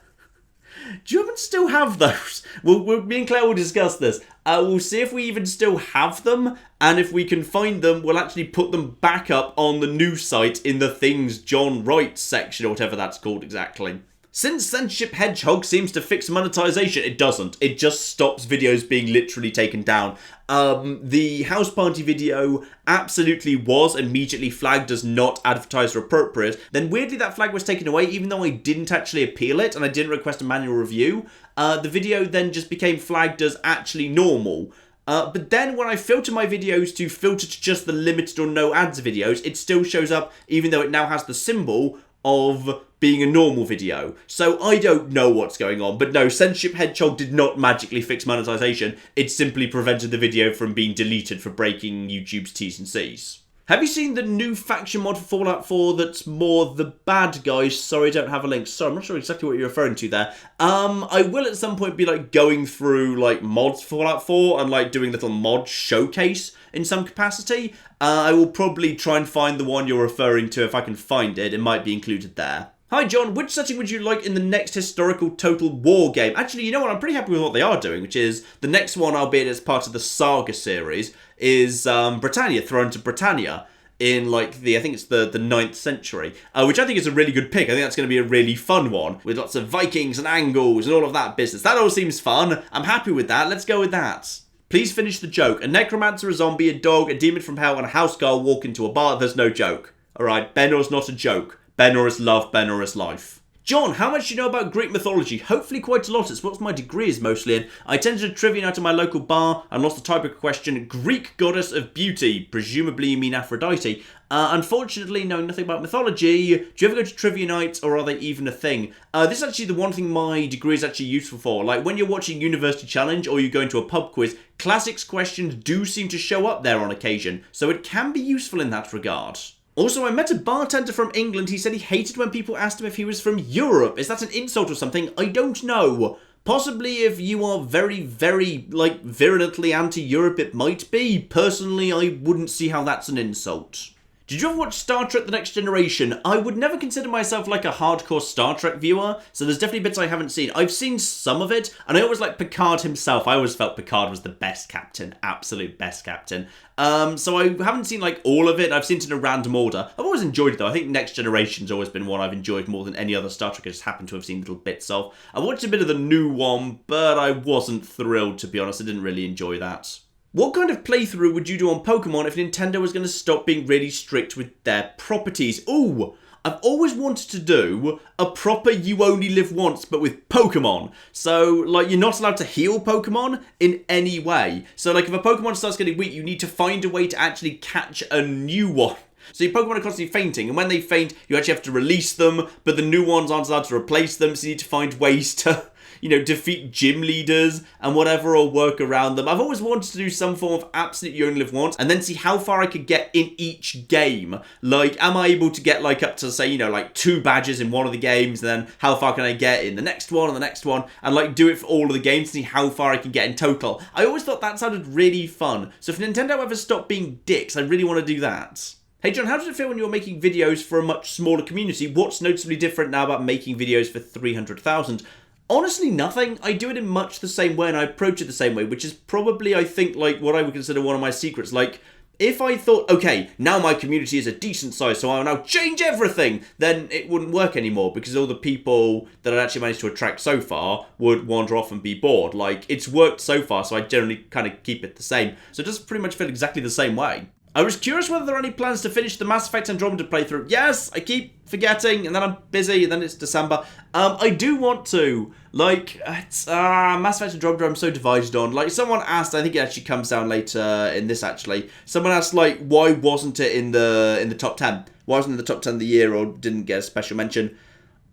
Do you even still have those? Me and Claire will discuss this. We'll see if we even still have them, and if we can find them, we'll actually put them back up on the new site in the Things John Writes section, or whatever that's called exactly. Since Censorship Hedgehog seems to fix monetization, it doesn't. It just stops videos being literally taken down. The house party video absolutely was immediately flagged as not advertiser appropriate. Then weirdly that flag was taken away even though I didn't actually appeal it and I didn't request a manual review. The video then just became flagged as actually normal. But then when I filter my videos to filter to just the limited or no ads videos, it still shows up even though it now has the symbol of being a normal video. So I don't know what's going on. But no, Censorship Hedgehog did not magically fix monetization. It simply prevented the video from being deleted for breaking YouTube's T's and C's. Have you seen the new faction mod for Fallout 4 that's more the bad guys? Sorry, I don't have a link. Sorry, I'm not sure exactly what you're referring to there. I will at some point be going through mods for Fallout 4 and doing a little mod showcase in some capacity. I will probably try and find the one you're referring to if I can find it. It might be included there. Hi John, which setting would you like in the next historical Total War game? Actually, you know what, I'm pretty happy with what they are doing, which is the next one, albeit as part of the Saga series, is Britannia, Throne to Britannia, in I think it's the 9th century, which I think is a really good pick. I think that's going to be a really fun one, with lots of Vikings and Angles and all of that business. That all seems fun. I'm happy with that. Let's go with that. Please finish the joke. A necromancer, a zombie, a dog, a demon from hell, and a house girl walk into a bar. There's no joke. Alright, Benor's not a joke. Benor is love, Benor is life. John, how much do you know about Greek mythology? Hopefully quite a lot. It's what my degree is mostly in. I attended a trivia night at my local bar and lost the tiebreaker question, Greek goddess of beauty. Presumably you mean Aphrodite. Unfortunately, knowing nothing about mythology, do you ever go to trivia nights or are they even a thing? This is actually the one thing my degree is actually useful for. When you're watching University Challenge or you go into a pub quiz, classics questions do seem to show up there on occasion. So it can be useful in that regard. Also, I met a bartender from England. He said he hated when people asked him if he was from Europe. Is that an insult or something? I don't know. Possibly if you are very, very, virulently anti-Europe, it might be. Personally, I wouldn't see how that's an insult. Did you ever watch Star Trek The Next Generation? I would never consider myself like a hardcore Star Trek viewer, so there's definitely bits I haven't seen. I've seen some of it, and I always like Picard himself. I always felt Picard was the best captain, absolute best captain. So I haven't seen like all of it. I've seen it in a random order. I've always enjoyed it though. I think Next Generation's always been one I've enjoyed more than any other Star Trek I just happen to have seen little bits of. I watched a bit of the new one, but I wasn't thrilled, to be honest. I didn't really enjoy that. What kind of playthrough would you do on Pokemon if Nintendo was going to stop being really strict with their properties? Ooh, I've always wanted to do a proper You Only Live Once, but with Pokemon. So, like, you're not allowed to heal Pokemon in any way. So, like, if a Pokemon starts getting weak, you need to find a way to actually catch a new one. So your Pokemon are constantly fainting, and when they faint, you actually have to release them, but the new ones aren't allowed to replace them, so you need to find ways to, defeat gym leaders and whatever, or work around them. I've always wanted to do some form of absolute You Only Live Once, and then see how far I could get in each game. Like, am I able to get, like, up to, say, like, 2 badges in one of the games, and then how far can I get in the next one and the next one, and, like, do it for all of the games, see how far I can get in total. I always thought that sounded really fun. So if Nintendo ever stopped being dicks, I really want to do that. Hey John, how does it feel when you're making videos for a much smaller community? What's noticeably different now about making videos for 300,000? Honestly, nothing. I do it in much the same way, and I approach it the same way, which is probably, I think, like, what I would consider one of my secrets. Like, if I thought, okay, now my community is a decent size, so I'll now change everything, then it wouldn't work anymore, because all the people that I'd actually managed to attract so far would wander off and be bored. Like, it's worked so far, so I generally kind of keep it the same. So it does pretty much feel exactly the same way. I was curious whether there are any plans to finish the Mass Effect Andromeda playthrough. Yes, I keep forgetting, and then I'm busy, and then it's December. I do want to. Like, it's Mass Effect Andromeda I'm so divided on. Like, someone asked, I think it actually comes down later in this, actually. Someone asked, like, why wasn't it in the top 10? Why wasn't it in the top 10 of the year, or didn't get a special mention?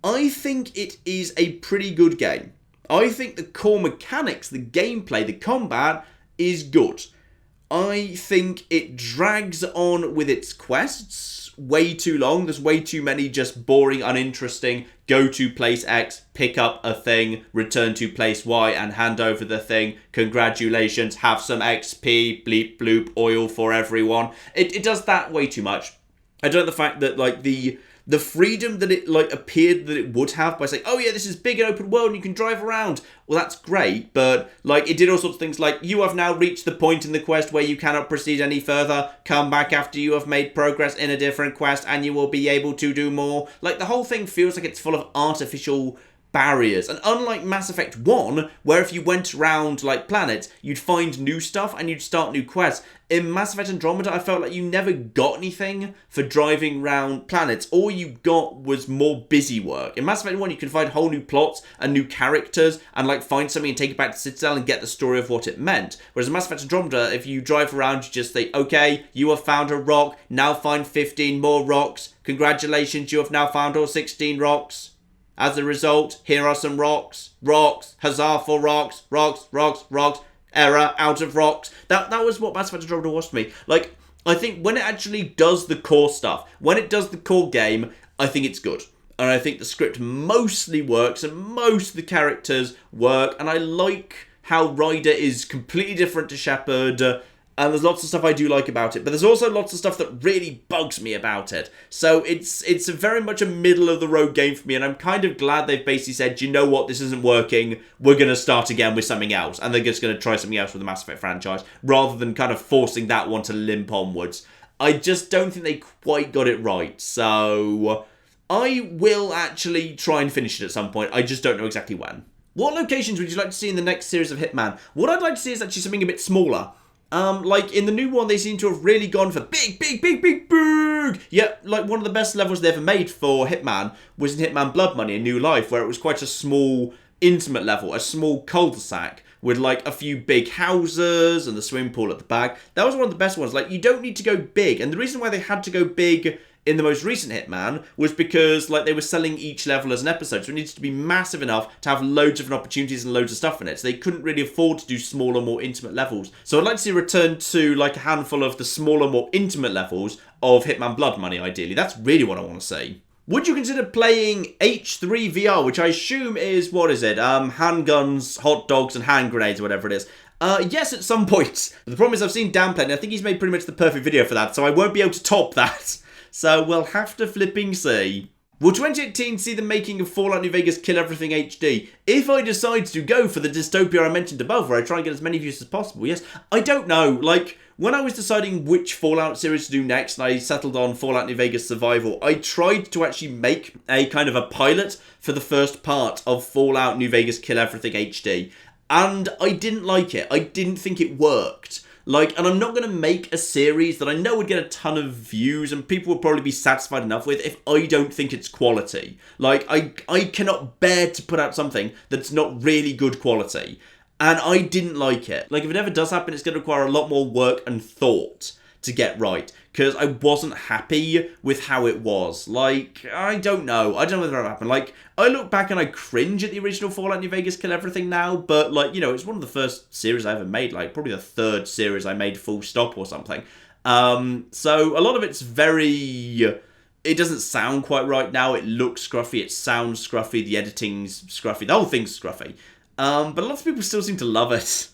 I think it is a pretty good game. I think the core mechanics, the gameplay, the combat is good. I think it drags on with its quests way too long. There's way too many just boring, uninteresting, go to place X, pick up a thing, return to place Y, and hand over the thing. Congratulations, have some XP, bleep bloop, oil for everyone. It does that way too much. I don't like the fact that, like, the freedom that it, like, appeared that it would have by saying, oh yeah, this is big and open world and you can drive around. Well, that's great, but, like, it did all sorts of things like, you have now reached the point in the quest where you cannot proceed any further. Come back after you have made progress in a different quest and you will be able to do more. Like, the whole thing feels like it's full of artificial barriers. And unlike Mass Effect 1, where if you went around, like, planets, you'd find new stuff and you'd start new quests, in Mass Effect Andromeda, I felt like you never got anything for driving around planets. All you got was more busy work. In Mass Effect 1, you can find whole new plots and new characters and, like, find something and take it back to Citadel and get the story of what it meant. Whereas in Mass Effect Andromeda, if you drive around, you just say, okay, you have found a rock, now find 15 more rocks. Congratulations, you have now found all 16 rocks. As a result, here are some rocks. Rocks. Huzzah for rocks. Rocks, rocks, rocks. Error, out of rocks. That was what Mass Effect Andromeda was to me. Like, I think when it actually does the core stuff, when it does the core game, I think it's good. And I think the script mostly works, and most of the characters work, and I like how Ryder is completely different to Shepard, and there's lots of stuff I do like about it, but there's also lots of stuff that really bugs me about it. So it's very much a middle-of-the-road game for me, and I'm kind of glad they've basically said, you know what, this isn't working, we're going to start again with something else, and they're just going to try something else with the Mass Effect franchise, rather than kind of forcing that one to limp onwards. I just don't think they quite got it right, so I will actually try and finish it at some point, I just don't know exactly when. What locations would you like to see in the next series of Hitman? What I'd like to see is actually something a bit smaller. Like, in the new one, they seem to have really gone for big. Yeah, like, one of the best levels they ever made for Hitman was in Hitman Blood Money, A New Life, where it was quite a small, intimate level, a small cul-de-sac, with, like, a few big houses and the swimming pool at the back. That was one of the best ones. Like, you don't need to go big, and the reason why they had to go big in the most recent Hitman was because, like, they were selling each level as an episode, so it needed to be massive enough to have loads of different opportunities and loads of stuff in it, so they couldn't really afford to do smaller, more intimate levels. So I'd like to see a return to, like, a handful of the smaller, more intimate levels of Hitman Blood Money, ideally. That's really what I want to see. Would you consider playing H3 VR, which I assume is, what is it, handguns, hot dogs, and hand grenades, or whatever it is? Yes, at some point. But the problem is I've seen Dan play, and I think he's made pretty much the perfect video for that, so I won't be able to top that. So we'll have to flipping see. Will 2018 see the making of Fallout New Vegas Kill Everything HD? If I decide to go for the dystopia I mentioned above, where I try and get as many views as possible, yes. I don't know. Like, when I was deciding which Fallout series to do next, and I settled on Fallout New Vegas Survival, I tried to actually make a kind of a pilot for the first part of Fallout New Vegas Kill Everything HD. And I didn't like it. I didn't think it worked. Like, and I'm not going to make a series that I know would get a ton of views and people would probably be satisfied enough with if I don't think it's quality. Like, I cannot bear to put out something that's not really good quality. And I didn't like it. Like, if it ever does happen, it's going to require a lot more work and thought to get right. Because I wasn't happy with how it was. Like, I don't know. I don't know whether it'll happen. Like, I look back and I cringe at the original Fallout New Vegas Kill Everything now. But, like, you know, it's one of the first series I ever made. Like, probably the third series I made full stop or something. So, a lot of it's very... It doesn't sound quite right now. It looks scruffy. It sounds scruffy. The editing's scruffy. The whole thing's scruffy. But a lot of people still seem to love it.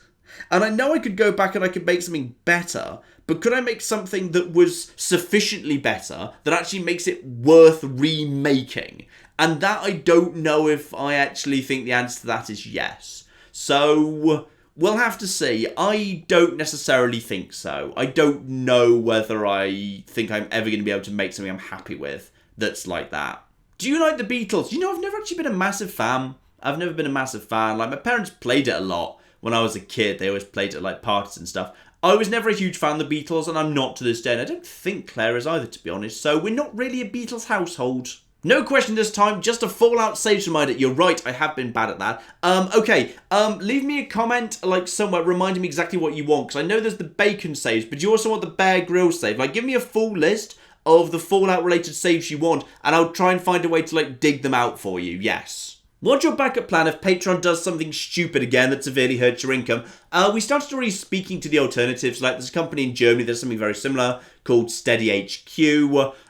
And I know I could go back and I could make something better, but could I make something that was sufficiently better that actually makes it worth remaking? And that I don't know if I actually think the answer to that is yes. So, we'll have to see. I don't necessarily think so. I don't know whether I think I'm ever going to be able to make something I'm happy with that's like that. Do you like the Beatles? You know, I've never actually been a massive fan. I've never been a massive fan. Like, my parents played it a lot when I was a kid. They always played it at, like, parties and stuff. I was never a huge fan of the Beatles, and I'm not to this day. And I don't think Claire is either, to be honest. So we're not really a Beatles household. No question this time, just a Fallout saves reminder. You're right, I have been bad at that. Okay, leave me a comment, like, somewhere reminding me exactly what you want. Because I know there's the bacon saves, but you also want the Bear Grylls save. Like, give me a full list of the Fallout-related saves you want, and I'll try and find a way to, like, dig them out for you, yes. What's your backup plan if Patreon does something stupid again that severely hurts your income? We started already speaking to the alternatives. Like, there's a company in Germany that's something very similar called Steady HQ.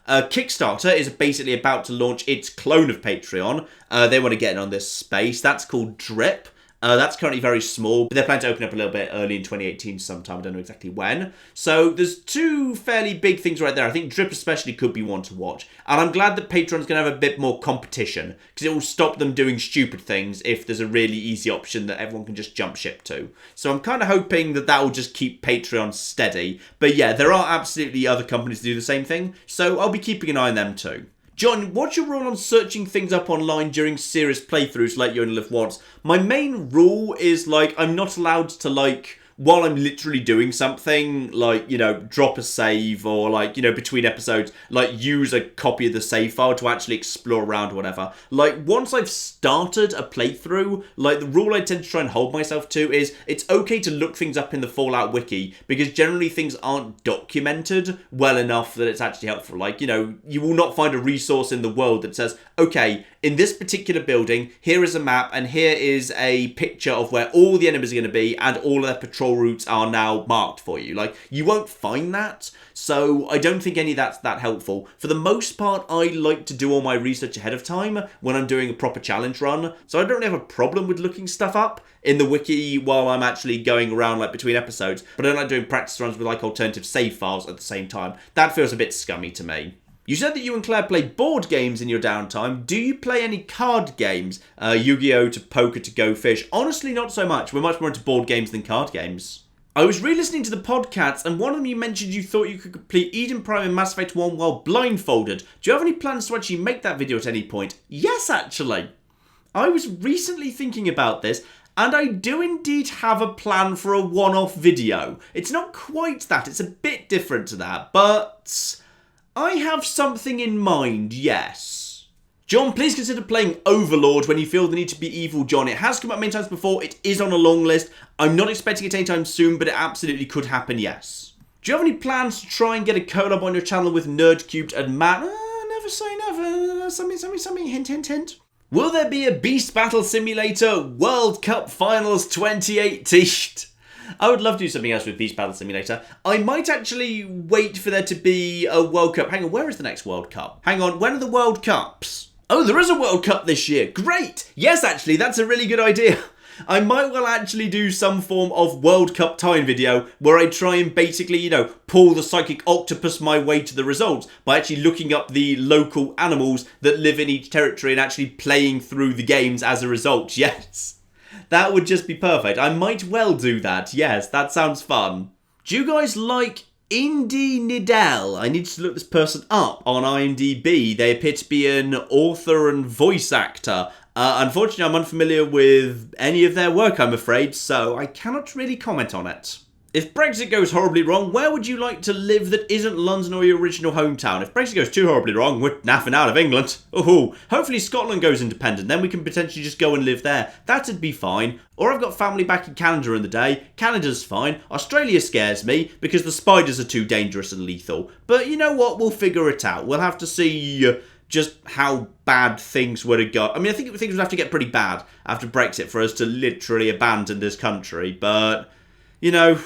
Kickstarter is basically about to launch its clone of Patreon. They want to get in on this space. That's called Drip. That's currently very small, but they're planning to open up a little bit early in 2018 sometime. I don't know exactly when. So there's two fairly big things right there. I think Drip especially could be one to watch. And I'm glad that Patreon's going to have a bit more competition, because it will stop them doing stupid things if there's a really easy option that everyone can just jump ship to. So I'm kind of hoping that that will just keep Patreon steady. But yeah, there are absolutely other companies that do the same thing, so I'll be keeping an eye on them too. John, what's your rule on searching things up online during serious playthroughs like you only live once? My main rule is, like, I'm not allowed to, like, while I'm literally doing something, like, you know, drop a save or, like, you know, between episodes, like, use a copy of the save file to actually explore around or whatever. Like, once I've started a playthrough, like, the rule I tend to try and hold myself to is it's okay to look things up in the Fallout wiki, because generally things aren't documented well enough that it's actually helpful. Like, you know, you will not find a resource in the world that says, okay, in this particular building, here is a map, and here is a picture of where all the enemies are going to be, and all of their patrol routes are now marked for you. Like, you won't find that, so I don't think any of that's that helpful. For the most part, I like to do all my research ahead of time when I'm doing a proper challenge run, so I don't really have a problem with looking stuff up in the wiki while I'm actually going around, like, between episodes, but I don't like doing practice runs with, like, alternative save files at the same time. That feels a bit scummy to me. You said that you and Claire play board games in your downtime. Do you play any card games? Yu-Gi-Oh! To poker to Go Fish? Honestly, not so much. We're much more into board games than card games. I was re-listening to the podcasts, and one of them you mentioned you thought you could complete Eden Prime and Mass Effect 1 while blindfolded. Do you have any plans to actually make that video at any point? Yes, actually. I was recently thinking about this, and I do indeed have a plan for a one-off video. It's not quite that. It's a bit different to that, but I have something in mind, yes. John, please consider playing Overlord when you feel the need to be evil, John. It has come up many times before. It is on a long list. I'm not expecting it anytime soon, but it absolutely could happen, yes. Do you have any plans to try and get a collab on your channel with Nerdcubed and Matt? Never say never. Something, hint, hint, hint. Will there be a Beast Battle Simulator World Cup Finals 2018? I would love to do something else with Beast Battle Simulator. I might actually wait for there to be a World Cup. Hang on, where is the next World Cup? Hang on, when are the World Cups? Oh, there is a World Cup this year. Great! Yes, actually, that's a really good idea. I might well actually do some form of World Cup time video where I try and basically, pull the psychic octopus my way to the results by actually looking up the local animals that live in each territory and actually playing through the games as a result. Yes, that would just be perfect. I might well do that. Yes, that sounds fun. Do you guys like Indy Nidell? I need to look this person up on IMDb. They appear to be an author and voice actor. Unfortunately, I'm unfamiliar with any of their work, I'm afraid, so I cannot really comment on it. If Brexit goes horribly wrong, where would you like to live that isn't London or your original hometown? If Brexit goes too horribly wrong, we're naffing out of England. Ooh, hopefully Scotland goes independent, then we can potentially just go and live there. That'd be fine. Or I've got family back in Canada in the day. Canada's fine. Australia scares me because the spiders are too dangerous and lethal. But you know what? We'll figure it out. We'll have to see just how bad things would have got. I mean, I think things would have to get pretty bad after Brexit for us to literally abandon this country. But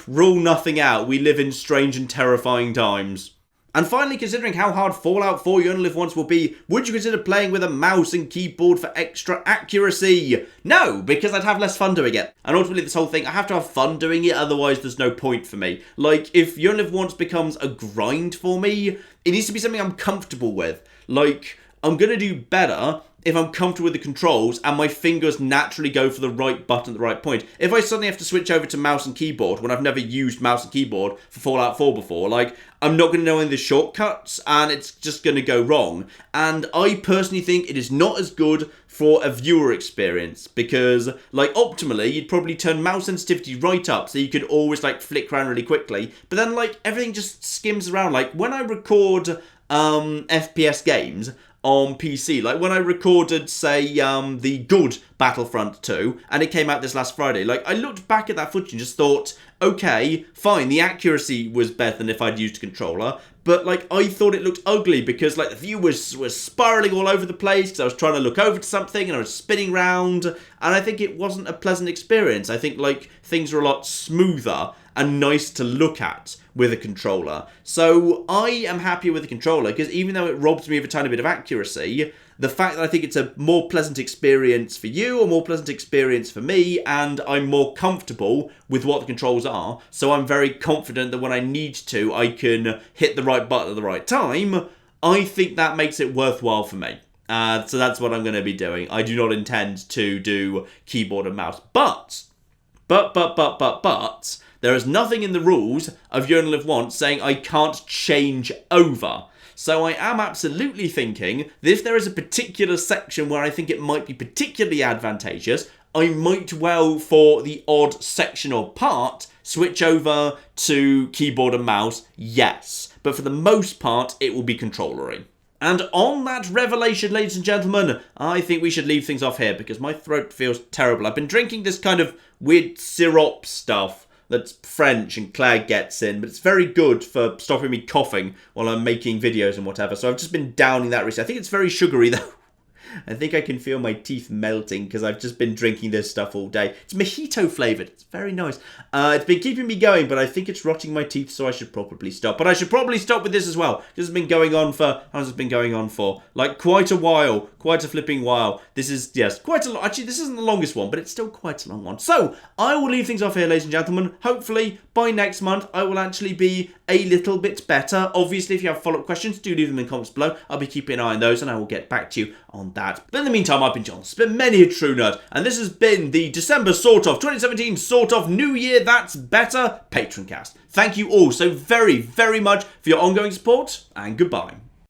rule nothing out. We live in strange and terrifying times. And finally, considering how hard Fallout 4 You Only Live Once will be, would you consider playing with a mouse and keyboard for extra accuracy? No, because I'd have less fun doing it. And ultimately, this whole thing, I have to have fun doing it, otherwise there's no point for me. Like, if You Only Live Once becomes a grind for me, it needs to be something I'm comfortable with. Like, I'm going to do better if I'm comfortable with the controls and my fingers naturally go for the right button at the right point. If I suddenly have to switch over to mouse and keyboard when I've never used mouse and keyboard for Fallout 4 before, I'm not going to know any of the shortcuts and it's just going to go wrong. And I personally think it is not as good for a viewer experience because, optimally, you'd probably turn mouse sensitivity right up so you could always, flick around really quickly. But then, everything just skims around. When I record FPS games on PC, when I recorded, say, the good Battlefront 2, and it came out this last Friday, I looked back at that footage and just thought, okay, fine, the accuracy was better than if I'd used a controller, but, I thought it looked ugly because, the view was spiralling all over the place because I was trying to look over to something and I was spinning round, and I think it wasn't a pleasant experience. I think, things are a lot smoother and nice to look at with a controller. So I am happier with the controller because even though it robs me of a tiny bit of accuracy, the fact that I think it's a more pleasant experience for you, a more pleasant experience for me, and I'm more comfortable with what the controls are, so I'm very confident that when I need to, I can hit the right button at the right time, I think that makes it worthwhile for me. So that's what I'm going to be doing. I do not intend to do keyboard and mouse. But, there is nothing in the rules of You Only Live Once saying I can't change over. So I am absolutely thinking that if there is a particular section where I think it might be particularly advantageous, I might well, for the odd section or part, switch over to keyboard and mouse, yes. But for the most part, it will be controllery. And on that revelation, ladies and gentlemen, I think we should leave things off here because my throat feels terrible. I've been drinking this kind of weird syrup stuff that's French and Claire gets in, but it's very good for stopping me coughing while I'm making videos and whatever. So I've just been downing that recently. I think it's very sugary though. I think I can feel my teeth melting because I've just been drinking this stuff all day. It's mojito flavoured. It's very nice. It's been keeping me going, but I think it's rotting my teeth, so I should probably stop. But I should probably stop with this as well. This has been going on for... How has it been going on for? Quite a while. Quite a flipping while. This is, yes, quite a lot. Actually, this isn't the longest one, but it's still quite a long one. So, I will leave things off here, ladies and gentlemen. Hopefully, by next month, I will actually be a little bit better. Obviously, if you have follow-up questions, do leave them in comments below. I'll be keeping an eye on those, and I will get back to you on that. But in the meantime, I've been John. It's been many a true nerd, and this has been the December 2017 New Year That's Better Patroncast. Thank you all so very, very much for your ongoing support, and goodbye.